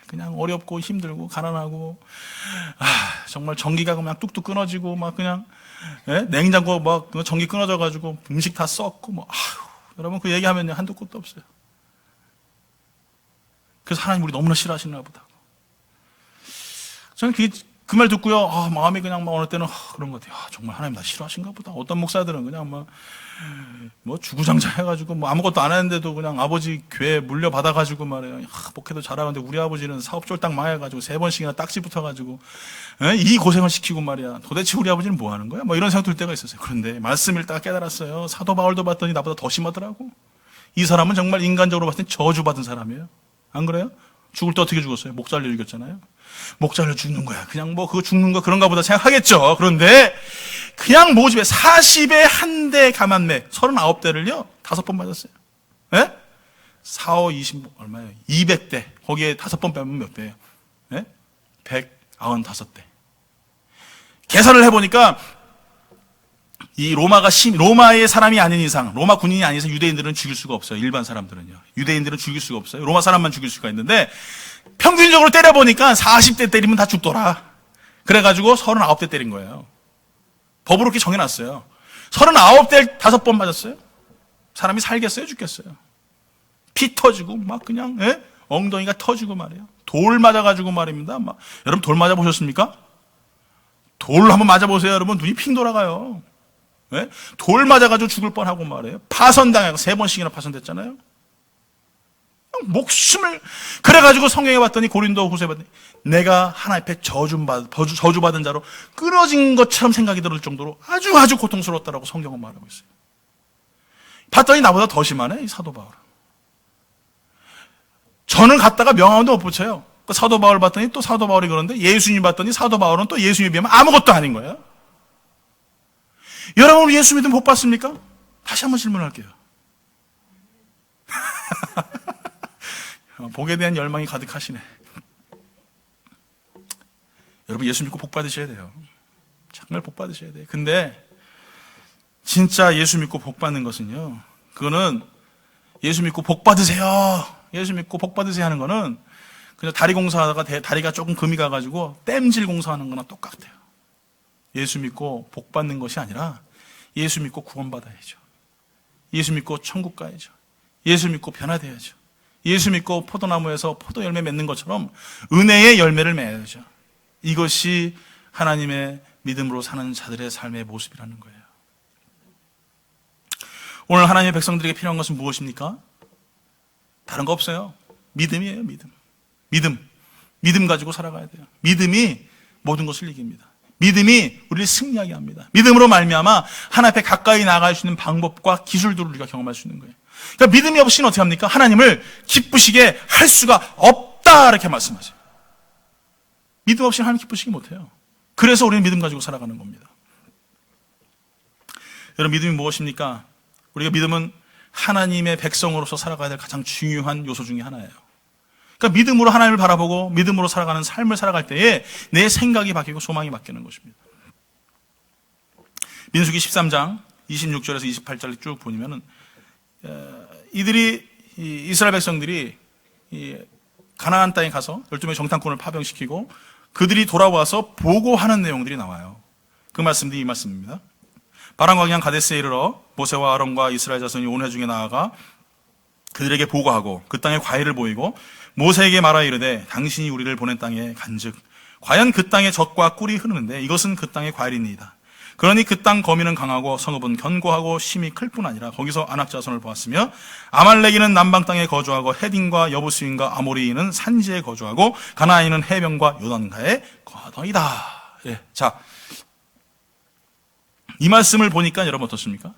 그냥 어렵고 힘들고 가난하고, 정말 전기가 그냥 뚝뚝 끊어지고 막 그냥, 예? 냉장고 막 전기 끊어져가지고 음식 다 썩고 뭐, 여러분 그 얘기하면 한도 끝도 없어요. 그래서 하나님 우리 너무나 싫어하시나 보다. 저는 그 말 듣고요, 마음이 그냥 막 어느 때는 그런 것 같아요. 정말 하나님 나 싫어하신가 보다. 어떤 목사들은 그냥 뭐 주구장창 해가지고 뭐 아무것도 안 했는데도 그냥 아버지 교회 물려받아가지고 말이에요. 목회도 잘하는데 우리 아버지는 사업 쫄딱 망해가지고 3번씩이나 딱지 붙어가지고 이 고생을 시키고 말이야. 도대체 우리 아버지는 뭐 하는 거야? 뭐 이런 생각 들 때가 있었어요. 그런데 말씀 읽다가 깨달았어요. 사도 바울도 봤더니 나보다 더 심하더라고. 이 사람은 정말 인간적으로 봤을 때 저주받은 사람이에요. 안 그래요? 죽을 때 어떻게 죽었어요? 목 잘려 죽였잖아요. 목 잘려 죽는 거야. 그냥 뭐 그거 죽는 거 그런가 보다 생각하겠죠. 그런데 그냥 모집에 40에 한 대 감한매 39대를요 5번 맞았어요. 예? 4, 5, 20 얼마예요? 200대. 거기에 5번 빼면 몇 대예요? 예? 195대. 계산을 해보니까 이 로마의 사람이 아닌 이상, 로마 군인이 아닌 이상 유대인들은 죽일 수가 없어요. 일반 사람들은요. 유대인들은 죽일 수가 없어요. 로마 사람만 죽일 수가 있는데 평균적으로 때려보니까 40대 때리면 다 죽더라. 그래가지고 39대 때린 거예요. 법으로 이렇게 정해놨어요. 39대 5번 맞았어요. 사람이 살겠어요? 죽겠어요? 피 터지고 막 그냥 엉덩이가 터지고 말이에요. 돌 맞아가지고 말입니다. 여러분 돌 맞아보셨습니까? 돌 한번 맞아보세요. 여러분 눈이 핑 돌아가요. 돌 맞아가지고 죽을 뻔하고 말이에요. 파선당하고 3번씩이나 파선됐잖아요. 목숨을 그래가지고 성경에 봤더니 고린도 후서에 봤더니 내가 하나님 앞에 저주받은 자로 끊어진 것처럼 생각이 들 정도로 아주 고통스러웠다라고 성경은 말하고 있어요. 봤더니 나보다 더 심하네 이 사도 바울은. 저는 갔다가 명함도 못 붙여요. 그 사도 바울 봤더니 또 사도 바울이 그러는데 예수님 봤더니 사도 바울은 또 예수님에 비하면 아무것도 아닌 거예요. 여러분 예수 믿으면 복 받습니까? 다시 한번 질문할게요. 복에 대한 열망이 가득하시네. 여러분 예수 믿고 복 받으셔야 돼요. 정말 복 받으셔야 돼요. 근데 진짜 예수 믿고 복 받는 것은요, 그거는 예수 믿고 복 받으세요. 예수 믿고 복 받으세요 하는 거는 그냥 다리 공사하다가 다리가 조금 금이 가가지고 땜질 공사하는 거나 똑같아요. 예수 믿고 복 받는 것이 아니라 예수 믿고 구원받아야죠. 예수 믿고 천국 가야죠. 예수 믿고 변화돼야죠. 예수 믿고 포도나무에서 포도 열매 맺는 것처럼 은혜의 열매를 맺어야죠. 이것이 하나님의 믿음으로 사는 자들의 삶의 모습이라는 거예요. 오늘 하나님의 백성들에게 필요한 것은 무엇입니까? 다른 거 없어요. 믿음이에요. 믿음 가지고 살아가야 돼요. 믿음이 모든 것을 이깁니다. 믿음이 우리를 승리하게 합니다. 믿음으로 말미암아 하나님 앞에 가까이 나아갈 수 있는 방법과 기술들을 우리가 경험할 수 있는 거예요. 그러니까 믿음이 없이는 어떻게 합니까? 하나님을 기쁘시게 할 수가 없다 이렇게 말씀하세요. 믿음 없이는 하나님 기쁘시게 못해요. 그래서 우리는 믿음 가지고 살아가는 겁니다. 여러분 믿음이 무엇입니까? 우리가 믿음은 하나님의 백성으로서 살아가야 될 가장 중요한 요소 중에 하나예요. 그러니까 믿음으로 하나님을 바라보고 믿음으로 살아가는 삶을 살아갈 때에 내 생각이 바뀌고 소망이 바뀌는 것입니다. 민수기 13장 26절에서 28절을 쭉 보면은 이스라엘 백성들이 가나안 땅에 가서 12명의 정탐꾼을 파병시키고 그들이 돌아와서 보고하는 내용들이 나와요. 그 말씀들이 이 말씀입니다. 바람광양 가데스에 이르러 모세와 아론과 이스라엘 자손이 온 회중에 나아가 그들에게 보고하고 그 땅에 과일을 보이고 모세에게 말하 이르되 당신이 우리를 보낸 땅에 간즉 과연 그 땅에 젖과 꿀이 흐르는데 이것은 그 땅의 과일이니이다. 그러니 그 땅 거민은 강하고 성읍은 견고하고 심이 클 뿐 아니라 거기서 아낙 자손을 보았으며 아말렉인은 남방 땅에 거주하고 헤딘과 여부스인과 아모리인은 산지에 거주하고 가나안인은 해변과 요단가에 거하더이다. 예. 자, 이 말씀을 보니까 여러분 어떻습니까?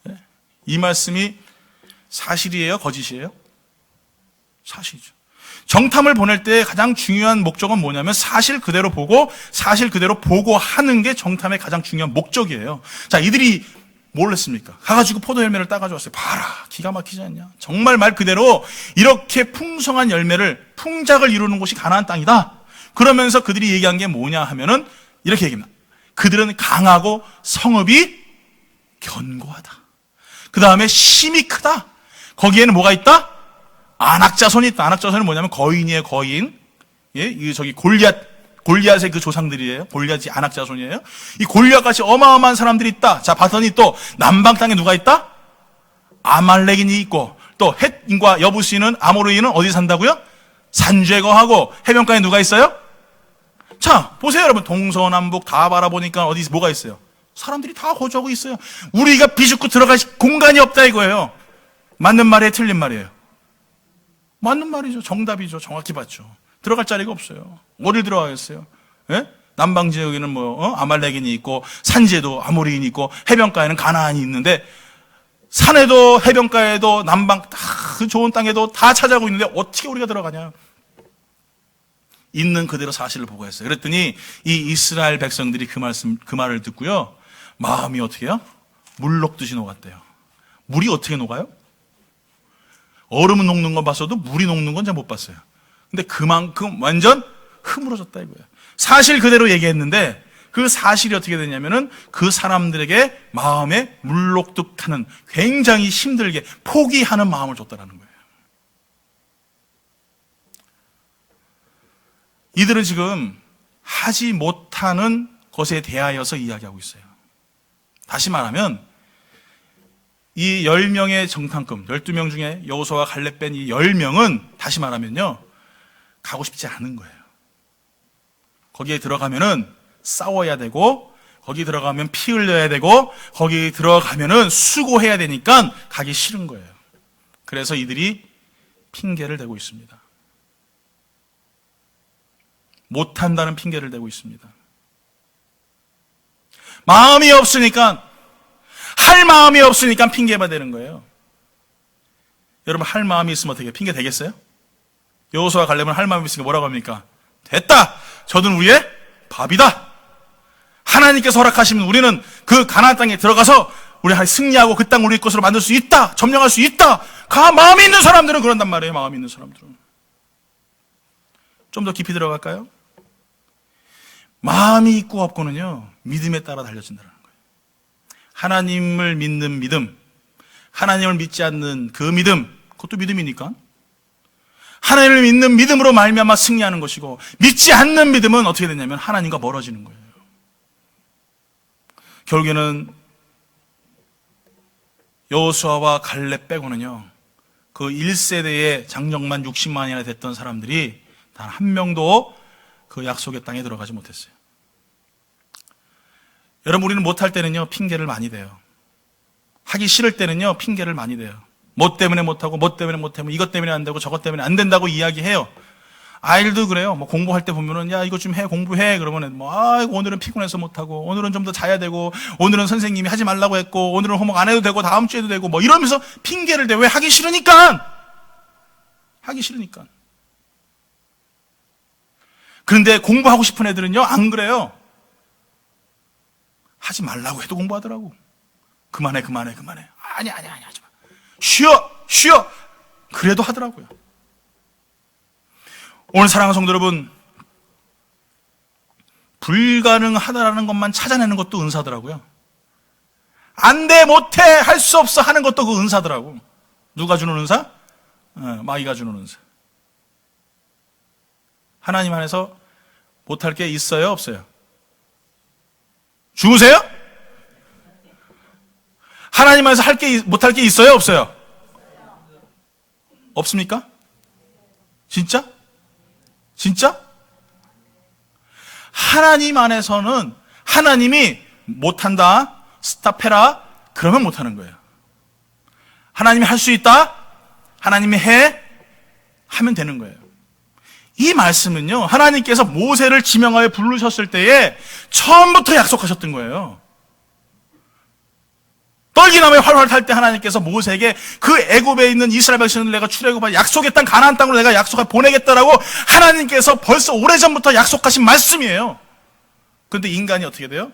예. 이 말씀이 사실이에요? 거짓이에요? 사실이죠. 정탐을 보낼 때 가장 중요한 목적은 뭐냐면 사실 그대로 보고 사실 그대로 보고하는 게 정탐의 가장 중요한 목적이에요. 자, 이들이 뭘 했습니까? 가가지고 포도 열매를 따가지고 왔어요. 봐라, 기가 막히지 않냐? 정말 말 그대로 이렇게 풍성한 열매를, 풍작을 이루는 곳이 가나안 땅이다. 그러면서 그들이 얘기한 게 뭐냐 하면은 이렇게 얘기합니다. 그들은 강하고 성읍이 견고하다. 그 다음에 심이 크다. 거기에는 뭐가 있다? 안악자손이 있다. 안악자손은 뭐냐면 거인이에요, 거인. 예, 저기 골리앗의 그 조상들이에요. 골리앗이 안악자손이에요. 이 골리앗같이 어마어마한 사람들이 있다. 자, 봤더니 또 남방 땅에 누가 있다? 아말렉인이 있고, 또 헷인과 여부시는 아모르인은 어디 산다고요? 산주에 거하고, 해변가에 누가 있어요? 자, 보세요, 여러분. 동서남북 다 바라보니까 어디 뭐가 있어요? 사람들이 다 거주하고 있어요. 우리가 비집고 들어갈 공간이 없다 이거예요. 맞는 말이에요, 틀린 말이에요? 맞는 말이죠. 정답이죠. 정확히 봤죠. 들어갈 자리가 없어요. 어딜 들어가겠어요? 예? 남방 지역에는 아말렉인이 있고, 산지에도 아모리인이 있고, 해변가에는 가나안이 있는데, 산에도 해변가에도 남방 다 그 좋은 땅에도 다 차지하고 있는데 어떻게 우리가 들어가냐? 있는 그대로 사실을 보고했어요. 그랬더니 이 이스라엘 백성들이 그 말을 듣고요, 마음이 어떻게 해요? 물 녹듯이 녹았대요. 물이 어떻게 녹아요? 얼음은 녹는 건 봤어도 물이 녹는 건 잘 못 봤어요. 근데 그만큼 완전 흐물어졌다 이거예요. 사실 그대로 얘기했는데 그 사실이 어떻게 되냐면은 그 사람들에게 마음에 물녹듯하는, 굉장히 힘들게 포기하는 마음을 줬다라는 거예요. 이들은 지금 하지 못하는 것에 대하여서 이야기하고 있어요. 다시 말하면 이 10명의 정탐꾼, 12명 중에 여호수아와 갈렙 뺀 이 10명은 다시 말하면요, 가고 싶지 않은 거예요. 거기에 들어가면은 싸워야 되고, 거기 들어가면 피 흘려야 되고, 거기 들어가면은 수고해야 되니까 가기 싫은 거예요. 그래서 이들이 핑계를 대고 있습니다. 못한다는 핑계를 대고 있습니다. 마음이 없으니까, 할 마음이 없으니까 핑계만 되는 거예요. 여러분, 할 마음이 있으면 어떻게 핑계 되겠어요? 여호수아와 갈렙은 할 마음이 있으니까 뭐라고 합니까? 됐다! 저들은 우리의 밥이다! 하나님께서 허락하시면 우리는 그 가나안 땅에 들어가서 우리 승리하고 그 땅 우리 것으로 만들 수 있다! 점령할 수 있다! 마음이 있는 사람들은 그런단 말이에요. 마음이 있는 사람들은. 좀 더 깊이 들어갈까요? 마음이 있고 없고는요, 믿음에 따라 달려진다는 거예요. 하나님을 믿는 믿음, 하나님을 믿지 않는 그 믿음, 그것도 믿음이니까. 하나님을 믿는 믿음으로 말미암아 승리하는 것이고, 믿지 않는 믿음은 어떻게 되냐면 하나님과 멀어지는 거예요. 결국에는 여호수아와 갈렙 빼고는요, 그 1세대의 장정만 60만이나 됐던 사람들이 단 한 명도 그 약속의 땅에 들어가지 못했어요. 여러분, 우리는 못할 때는요, 핑계를 많이 대요. 하기 싫을 때는요, 핑계를 많이 대요. 뭐 때문에 못하고, 뭐 때문에 못하고, 이것 때문에 안 되고, 저것 때문에 안 된다고 이야기해요. 아이들도 그래요. 뭐 공부할 때 보면은, 야, 이거 좀 해, 공부해. 그러면은 오늘은 피곤해서 못하고, 오늘은 좀 더 자야 되고, 오늘은 선생님이 하지 말라고 했고, 오늘은 홈워크 안 해도 되고, 다음 주에도 되고, 뭐 이러면서 핑계를 대. 왜? 하기 싫으니까! 하기 싫으니까. 그런데 공부하고 싶은 애들은요, 안 그래요. 하지 말라고 해도 공부하더라고. 그만해. 아니, 하지 마. 쉬어. 그래도 하더라고요. 오늘 사랑하는 성도 여러분, 불가능하다라는 것만 찾아내는 것도 은사더라고요. 안 돼, 못해, 할 수 없어 하는 것도 그 은사더라고. 누가 주는 은사? 마귀가 주는 은사. 하나님 안에서 못할 게 있어요, 없어요? 죽으세요? 하나님 안에서 못할 게 있어요, 없어요? 없습니까? 진짜? 하나님 안에서는 하나님이 못한다, 스탑해라, 그러면 못하는 거예요. 하나님이 할 수 있다, 하나님이 하면 되는 거예요. 이 말씀은요, 하나님께서 모세를 지명하여 부르셨을 때에 처음부터 약속하셨던 거예요. 떨기나무에 활활 탈 때 하나님께서 모세에게 그 애굽에 있는 이스라엘 백성을 내가 출애굽한 약속의 땅 가나안 땅으로 내가 약속을 보내겠다라고 하나님께서 벌써 오래전부터 약속하신 말씀이에요. 그런데 인간이 어떻게 돼요?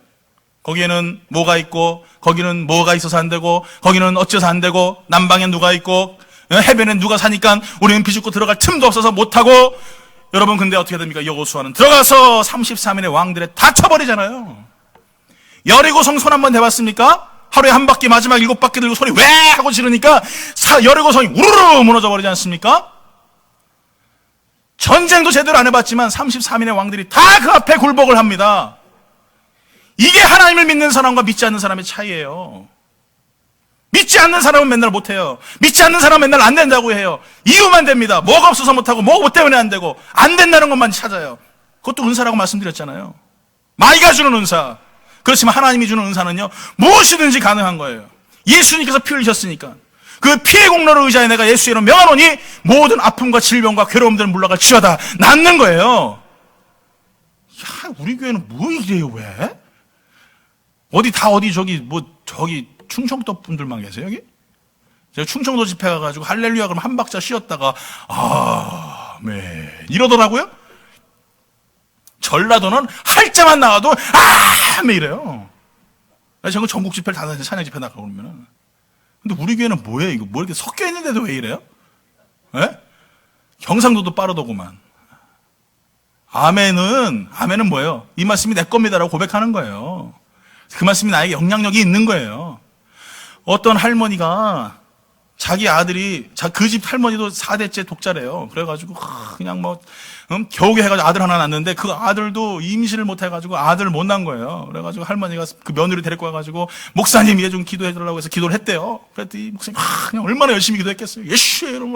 거기에는 뭐가 있고 거기는 뭐가 있어서 안 되고 거기는 어째서 안 되고 남방엔 누가 있고 해변엔 누가 사니까 우리는 비집고 들어갈 틈도 없어서 못하고. 여러분 근데 어떻게 됩니까? 여호수아는 들어가서 33인의 왕들에 다 쳐버리잖아요. 여리고성 손 한번 대봤습니까? 하루에 한 바퀴 마지막 7바퀴 들고 소리 왜 하고 지르니까 여리고성이 우르르 무너져 버리지 않습니까? 전쟁도 제대로 안 해봤지만 33인의 왕들이 다 그 앞에 굴복을 합니다. 이게 하나님을 믿는 사람과 믿지 않는 사람의 차이예요. 믿지 않는 사람은 맨날 못해요. 믿지 않는 사람은 맨날 안 된다고 해요. 이유만 됩니다. 뭐가 없어서 못하고 뭐 때문에 안 되고 안 된다는 것만 찾아요. 그것도 은사라고 말씀드렸잖아요. 마이가 주는 은사. 그렇지만 하나님이 주는 은사는요, 무엇이든지 가능한 거예요. 예수님께서 피 흘리셨으니까. 그 피의 공로를 의지하여 내가 예수의 이름 명하노니 모든 아픔과 질병과 괴로움들은 물러갈 치료다. 낫는 거예요. 야, 우리 교회는 뭐 이래요, 왜? 저기 충청도 분들만 계세요, 여기? 제가 충청도 집회 가가지고 할렐루야 그러면 한 박자 쉬었다가, 아멘. 이러더라고요? 전라도는 할자만 나와도, 아멘 이래요. 저는 전국 집회를 다 다니는데 찬양 집회 나가고 그러면은. 근데 우리 교회는 뭐예요, 이거? 뭐 이렇게 섞여 있는데도 왜 이래요? 예? 경상도도 빠르더구만. 아멘은 뭐예요? 이 말씀이 내 겁니다라고 고백하는 거예요. 그 말씀이 나에게 영향력이 있는 거예요. 어떤 할머니가 자기 아들이, 그 집 할머니도 4대째 독자래요. 그래가지고, 그냥 겨우게 해가지고 아들 하나 낳았는데 그 아들도 임신을 못 해가지고 아들을 못 낳은 거예요. 그래가지고 할머니가 그 며느리 데리고 와가지고 목사님 얘 좀 기도해달라고 해서 기도를 했대요. 그랬더니 목사님, 그냥 얼마나 열심히 기도했겠어요. 예수, 이런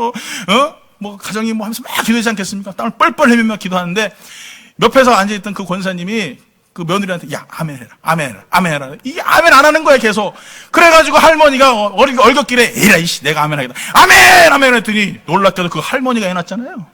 가정이 하면서 막 기도하지 않겠습니까? 땀을 뻘뻘 흘리며 기도하는데 옆에서 앉아있던 그 권사님이 그 며느리한테, 야, 아멘 해라, 아멘 해라, 아멘 해라. 이게 아멘 안 하는 거야, 계속. 그래가지고 할머니가 얼격길에, 에라, 이씨, 내가 아멘 하겠다. 아멘! 아멘! 했더니 놀랍게도 그 할머니가 해놨잖아요.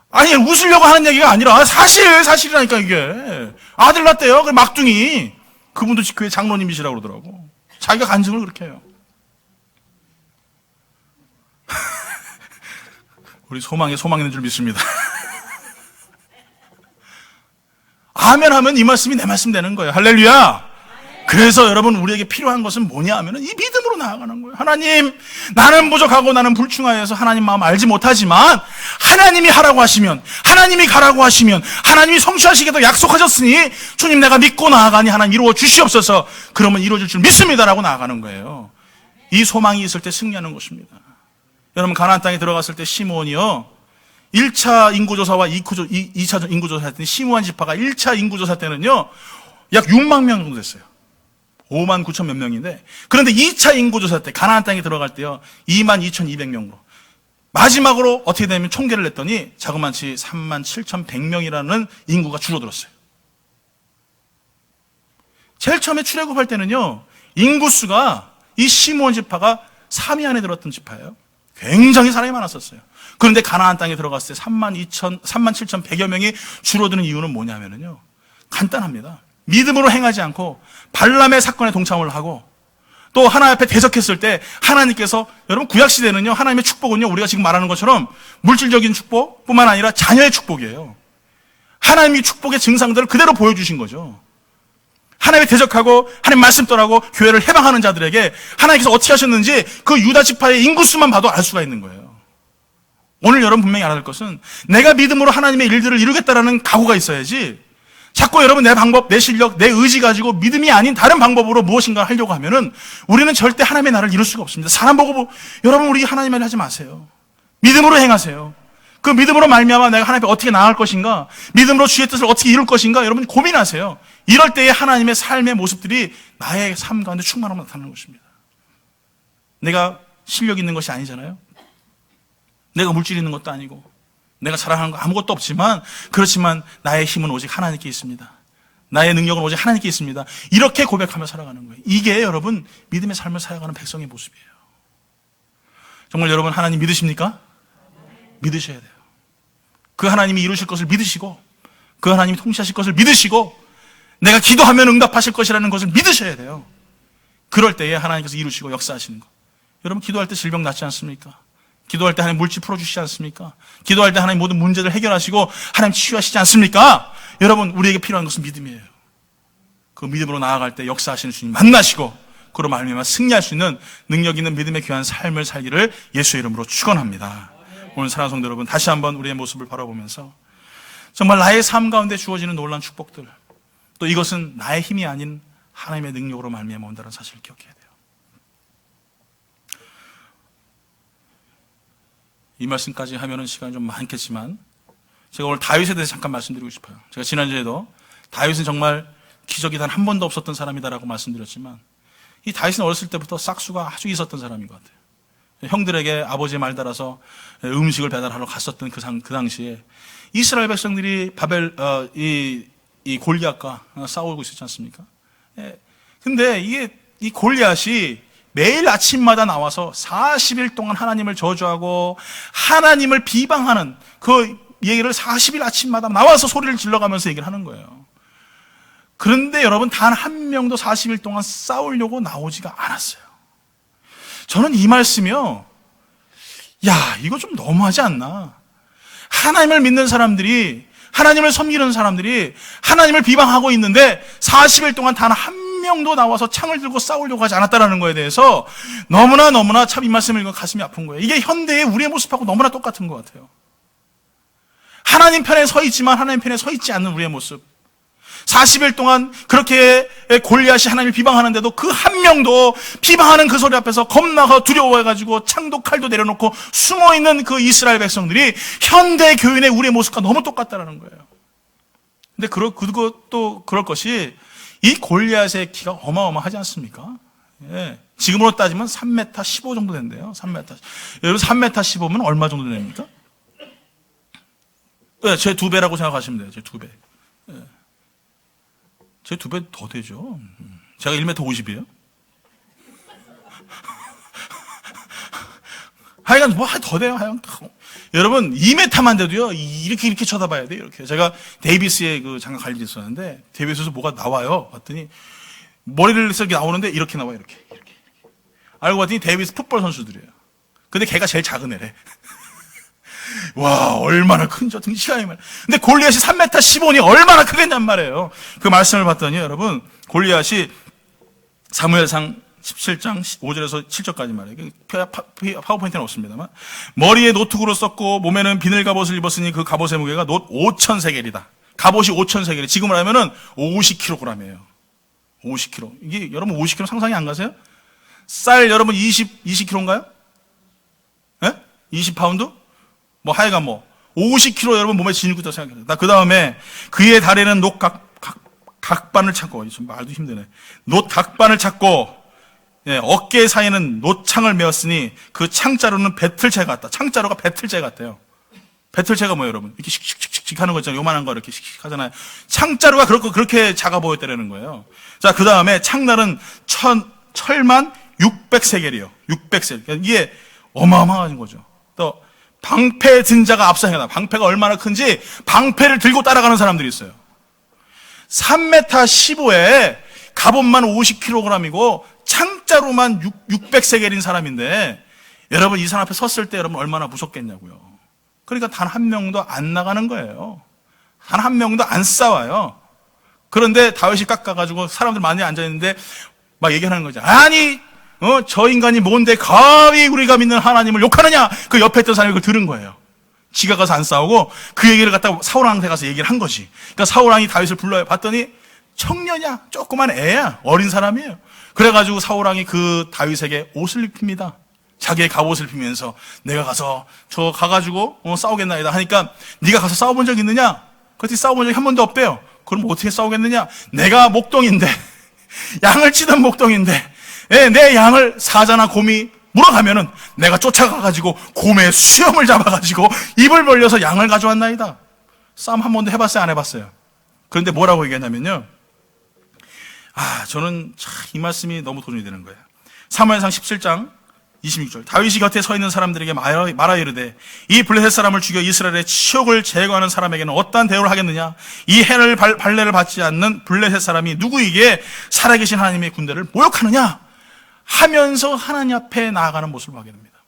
아니, 웃으려고 하는 얘기가 아니라 사실이라니까, 이게. 아들 낳았대요, 그 막둥이. 그분도 교회 장로님이시라고 그러더라고. 자기가 간증을 그렇게 해요. 우리 소망 있는 줄 믿습니다. 아멘 하면 이 말씀이 내 말씀 되는 거예요. 할렐루야! 그래서 여러분, 우리에게 필요한 것은 뭐냐 하면은 이 믿음으로 나아가는 거예요. 하나님, 나는 부족하고 나는 불충하여서 하나님 마음 알지 못하지만 하나님이 하라고 하시면, 하나님이 가라고 하시면, 하나님이 성취하시겠다고 약속하셨으니 주님 내가 믿고 나아가니 하나님 이루어 주시옵소서. 그러면 이루어질 줄 믿습니다라고 나아가는 거예요. 이 소망이 있을 때 승리하는 것입니다. 여러분, 가나안 땅에 들어갔을 때 시므온이요, 1차 인구조사와 2차 인구조사 했더니 시므온 지파가 1차 인구조사 때는요 약 6만 명 정도 됐어요. 5만 9천 몇 명인데, 그런데 2차 인구조사 때 가나안 땅에 들어갈 때요 2만 2,200명으로 마지막으로 어떻게 되냐면 총계를 냈더니 자그마치 3만 7,100명이라는 인구가 줄어들었어요. 제일 처음에 출애굽할 때는요 인구수가 이 시므온 지파가 3위 안에 들었던 지파예요. 굉장히 사람이 많았었어요. 그런데 가나안 땅에 들어갔을 때 3만 7,100여 명이 줄어드는 이유는 뭐냐면요 간단합니다. 믿음으로 행하지 않고 발람의 사건에 동참을 하고 또 하나님 앞에 대적했을 때 하나님께서, 여러분 구약시대는요 하나님의 축복은요 우리가 지금 말하는 것처럼 물질적인 축복뿐만 아니라 자녀의 축복이에요. 하나님이 축복의 증상들을 그대로 보여주신 거죠. 하나님의 대적하고 하나님 말씀 떠나고 교회를 해방하는 자들에게 하나님께서 어떻게 하셨는지 그 유다 지파의 인구수만 봐도 알 수가 있는 거예요. 오늘 여러분 분명히 알아야 할 것은 내가 믿음으로 하나님의 일들을 이루겠다라는 각오가 있어야지, 자꾸 여러분 내 방법, 내 실력, 내 의지 가지고 믿음이 아닌 다른 방법으로 무엇인가 하려고 하면은 우리는 절대 하나님의 나라를 이룰 수가 없습니다. 사람 보고 여러분 우리 하나님의 일 하지 마세요. 믿음으로 행하세요. 그 믿음으로 말미암아 내가 하나님 앞에 어떻게 나아갈 것인가, 믿음으로 주의 뜻을 어떻게 이룰 것인가, 여러분 고민하세요. 이럴 때에 하나님의 삶의 모습들이 나의 삶 가운데 충만하면 나타나는 것입니다. 내가 실력 있는 것이 아니잖아요. 내가 물질 있는 것도 아니고 내가 자랑하는 거 아무것도 없지만, 그렇지만 나의 힘은 오직 하나님께 있습니다. 나의 능력은 오직 하나님께 있습니다. 이렇게 고백하며 살아가는 거예요. 이게 여러분 믿음의 삶을 살아가는 백성의 모습이에요. 정말 여러분 하나님 믿으십니까? 믿으셔야 돼요. 그 하나님이 이루실 것을 믿으시고 그 하나님이 통치하실 것을 믿으시고 내가 기도하면 응답하실 것이라는 것을 믿으셔야 돼요. 그럴 때에 하나님께서 이루시고 역사하시는 것. 여러분, 기도할 때 질병 낫지 않습니까? 기도할 때 하나님 물질 풀어주시지 않습니까? 기도할 때 하나님 모든 문제를 해결하시고 하나님 치유하시지 않습니까? 여러분, 우리에게 필요한 것은 믿음이에요. 그 믿음으로 나아갈 때 역사하시는 주님 만나시고 그로 말미암아 승리할 수 있는 능력 있는 믿음의 귀한 삶을 살기를 예수의 이름으로 축원합니다. 오늘 사랑하는 성도 여러분, 다시 한번 우리의 모습을 바라보면서 정말 나의 삶 가운데 주어지는 놀라운 축복들, 또 이것은 나의 힘이 아닌 하나님의 능력으로 말미암아 온다는 사실을 기억해야 돼요. 이 말씀까지 하면은 시간이 좀 많겠지만 제가 오늘 다윗에 대해서 잠깐 말씀드리고 싶어요. 제가 지난주에도 다윗은 정말 기적이 단 한 번도 없었던 사람이다라고 말씀드렸지만 이 다윗은 어렸을 때부터 싹수가 아주 있었던 사람인 것 같아요. 형들에게 아버지의 말 따라서 음식을 배달하러 갔었던 그 당시에 이스라엘 백성들이 이 골리앗과 싸우고 있었지 않습니까? 근데 이 골리앗이 매일 아침마다 나와서 40일 동안 하나님을 저주하고 하나님을 비방하는 그 얘기를 40일 아침마다 나와서 소리를 질러가면서 얘기를 하는 거예요. 그런데 여러분, 단 한 명도 40일 동안 싸우려고 나오지가 않았어요. 저는 이 말씀이요, 야, 이거 좀 너무하지 않나? 하나님을 믿는 사람들이, 하나님을 섬기는 사람들이 하나님을 비방하고 있는데 40일 동안 단 한 명도 나와서 창을 들고 싸우려고 하지 않았다는 거에 대해서 너무나 참 이 말씀을 읽으면 가슴이 아픈 거예요. 이게 현대의 우리의 모습하고 너무나 똑같은 것 같아요. 하나님 편에 서 있지만 하나님 편에 서 있지 않는 우리의 모습. 40일 동안 그렇게 골리앗이 하나님을 비방하는데도 그 한 명도 비방하는 그 소리 앞에서 겁나고 두려워해가지고 창도 칼도 내려놓고 숨어있는 그 이스라엘 백성들이 현대 교인의 우리의 모습과 너무 똑같다는 거예요. 근데 그것도 그럴 것이 이 골리앗의 키가 어마어마하지 않습니까? 예. 지금으로 따지면 3m 15 정도 된대요. 3m. 여러분, 3m 15면 얼마 정도 됩니까? 네, 제 2배라고 생각하시면 돼요. 제 2배. 예. 제 2배 더 되죠. 제가 1m 50이에요. 하여간 뭐 더 돼요. 하여간. 여러분, 2m만 돼도요, 이렇게 쳐다봐야 돼요. 이렇게. 제가 데이비스에 잠깐 갈 일이 있었는데, 데이비스에서 뭐가 나와요. 봤더니, 머리를 이렇게 나오는데, 이렇게 나와요. 이렇게. 알고 봤더니 데이비스 풋볼 선수들이에요. 근데 걔가 제일 작은 애래. 와, 얼마나 큰지, 등치가 이만. 근데 골리앗이 3m 15니 얼마나 크겠냔 말이에요. 그 말씀을 봤더니, 여러분, 골리앗이 사무엘상 17장 5절에서 7절까지 말이에요. 파워포인트는 없습니다만, 머리에 노트구로 썼고 몸에는 비늘 갑옷을 입었으니 그 갑옷의 무게가 놋 5,000세겔이다. 갑옷이 5,000세겔이 지금으로 하면은 50kg이에요. 50kg. 이게 여러분 50kg 상상이 안 가세요? 쌀 여러분 20kg인가요? 예? 20파운드? 뭐 하여간 50kg 여러분 몸에 지니고 있다고 생각해요. 그 다음에 그의 다리는 놋 각반을 찾고, 좀 말도 힘드네. 놋 각반을 찾고, 예, 어깨 사이에는 놋창을 메었으니 그 창자루는 배틀채 같다. 창자루가 배틀채 같대요. 배틀채가 뭐예요, 여러분? 이렇게 씩씩씩씩 하는 거 있잖아요. 요만한 거 이렇게 씩씩 하잖아요. 창자루가 그렇게 작아 보였다는 거예요. 자, 그 다음에 창날은 철만 600세겔이요. 600세겔. 이게 어마어마한 거죠. 또 방패 든 자가 앞서 행하다. 방패가 얼마나 큰지 방패를 들고 따라가는 사람들이 있어요. 3m 15에 갑옷만 50kg이고 창자루만 600세겔인 사람인데, 여러분 이 사람 앞에 섰을 때 여러분 얼마나 무섭겠냐고요. 그러니까 단 한 명도 안 나가는 거예요. 단 한 명도 안 싸워요. 그런데 다윗이 깎아가지고 사람들 많이 앉아있는데 막 얘기하는 거죠. 아니, 저 인간이 뭔데 감히 우리가 믿는 하나님을 욕하느냐. 그 옆에 있던 사람이 그걸 들은 거예요. 지가 가서 안 싸우고 그 얘기를 갖다가 사울왕한테 가서 얘기를 한 거지. 그러니까 사울왕이 다윗을 불러요. 봤더니 청년이야, 조그만 애야, 어린 사람이에요. 그래가지고 사울왕이 그 다윗에게 옷을 입힙니다. 자기의 갑옷을 입히면서 내가 가서 저 가가지고 싸우겠나이다 하니까, 네가 가서 싸워본 적 있느냐? 그랬더니 싸워본 적이 한 번도 없대요. 그럼 어떻게 싸우겠느냐? 내가 목동인데 양을 치던 목동인데 내 양을 사자나 곰이 물어가면은 내가 쫓아가가지고 곰의 수염을 잡아가지고 입을 벌려서 양을 가져왔나이다. 싸움 한 번도 해봤어요? 안 해봤어요? 그런데 뭐라고 얘기했냐면요, 저는 참 이 말씀이 너무 도전이 되는 거예요. 사무엘상 17장 26절 다윗이 곁에 서 있는 사람들에게 말하 이르되 이 블레셋 사람을 죽여 이스라엘의 치욕을 제거하는 사람에게는 어떠한 대우를 하겠느냐? 이 해를 발례를 받지 않는 블레셋 사람이 누구에게 살아계신 하나님의 군대를 모욕하느냐? 하면서 하나님 앞에 나아가는 모습을 보게 됩니다.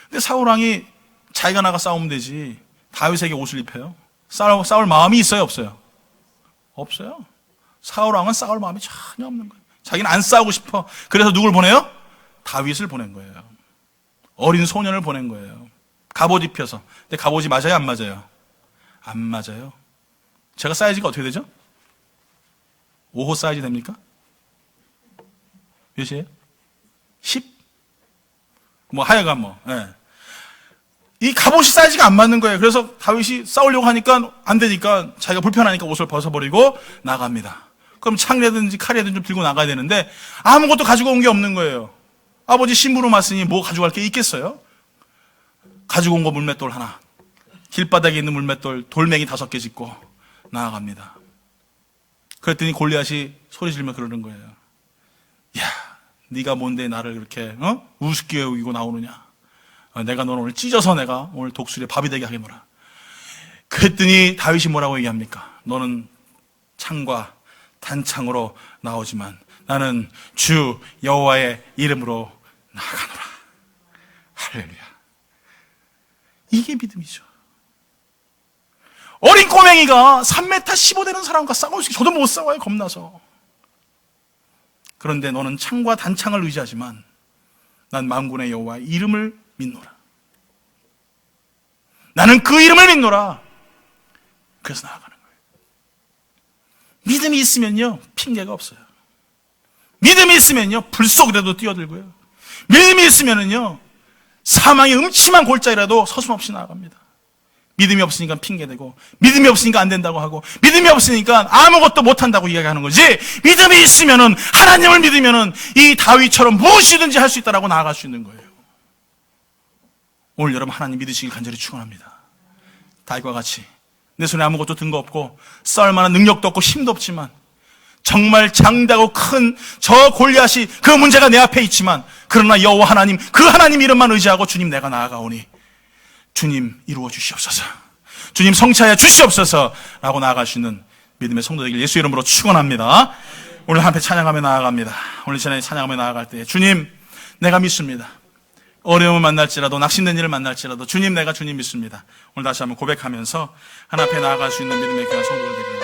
근데 사울왕이 자기가 나가 싸우면 되지 다윗에게 옷을 입혀요? 싸울 마음이 있어요, 없어요? 없어요. 사울왕은 싸울 마음이 전혀 없는 거예요. 자기는 안 싸우고 싶어. 그래서 누굴 보내요? 다윗을 보낸 거예요. 어린 소년을 보낸 거예요. 갑옷 입혀서. 근데 갑옷이 맞아요, 안 맞아요? 안 맞아요. 제가 사이즈가 어떻게 되죠? 5호 사이즈 됩니까? 몇이에요? 10? 하여간 예. 이 갑옷이 사이즈가 안 맞는 거예요. 그래서 다윗이 싸우려고 하니까 안 되니까 자기가 불편하니까 옷을 벗어버리고 나갑니다. 그럼 창이라든지 칼이라든지 좀 들고 나가야 되는데 아무것도 가지고 온 게 없는 거예요. 아버지 심부름 왔으니 뭐 가져갈 게 있겠어요? 가지고 온 거 물맷돌 하나, 길바닥에 있는 물맷돌 돌멩이 5개 짚고 나아갑니다. 그랬더니 골리앗이 소리 지르며 그러는 거예요. 야, 네가 뭔데 나를 그렇게 우습게 여기고 나오느냐? 내가 너를 오늘 찢어서 내가 오늘 독수리에 밥이 되게 하겠노라. 그랬더니 다윗이 뭐라고 얘기합니까? 너는 창과 단창으로 나오지만 나는 주 여호와의 이름으로 나아가노라. 할렐루야. 이게 믿음이죠. 어린 꼬맹이가 3m 15 되는 사람과 싸울 수 있어요. 저도 못 싸워요, 겁나서. 그런데 너는 창과 단창을 의지하지만 난 만군의 여호와의 이름을 믿노라. 나는 그 이름을 믿노라. 그래서 나아가는 거예요. 믿음이 있으면요, 핑계가 없어요. 믿음이 있으면요, 불 속이라도 뛰어들고요. 믿음이 있으면요, 사망의 음침한 골짜기라도 서슴없이 나아갑니다. 믿음이 없으니까 핑계대고, 믿음이 없으니까 안 된다고 하고, 믿음이 없으니까 아무것도 못한다고 이야기하는 거지, 믿음이 있으면은, 하나님을 믿으면은, 이 다윗처럼 무엇이든지 할 수 있다라고 나아갈 수 있는 거예요. 오늘 여러분 하나님 믿으시길 간절히 축원합니다. 다윗과 같이 내 손에 아무것도 든 거 없고 싸울 만한 능력도 없고 힘도 없지만 정말 장대하고 큰 저 골리앗이 그 문제가 내 앞에 있지만 그러나 여호와 하나님, 그 하나님 이름만 의지하고 주님 내가 나아가오니 주님 이루어 주시옵소서, 주님 성취하여 주시옵소서 라고 나아갈 수 있는 믿음의 성도 되길 예수 이름으로 축원합니다. 오늘 한패 찬양하며 나아갑니다. 오늘 전에 찬양하며 나아갈 때 주님 내가 믿습니다. 어려움을 만날지라도 낙심된 일을 만날지라도 주님 내가 주님 믿습니다. 오늘 다시 한번 고백하면서 하나 앞에 나아갈 수 있는 믿음의 귀한 성도들 되길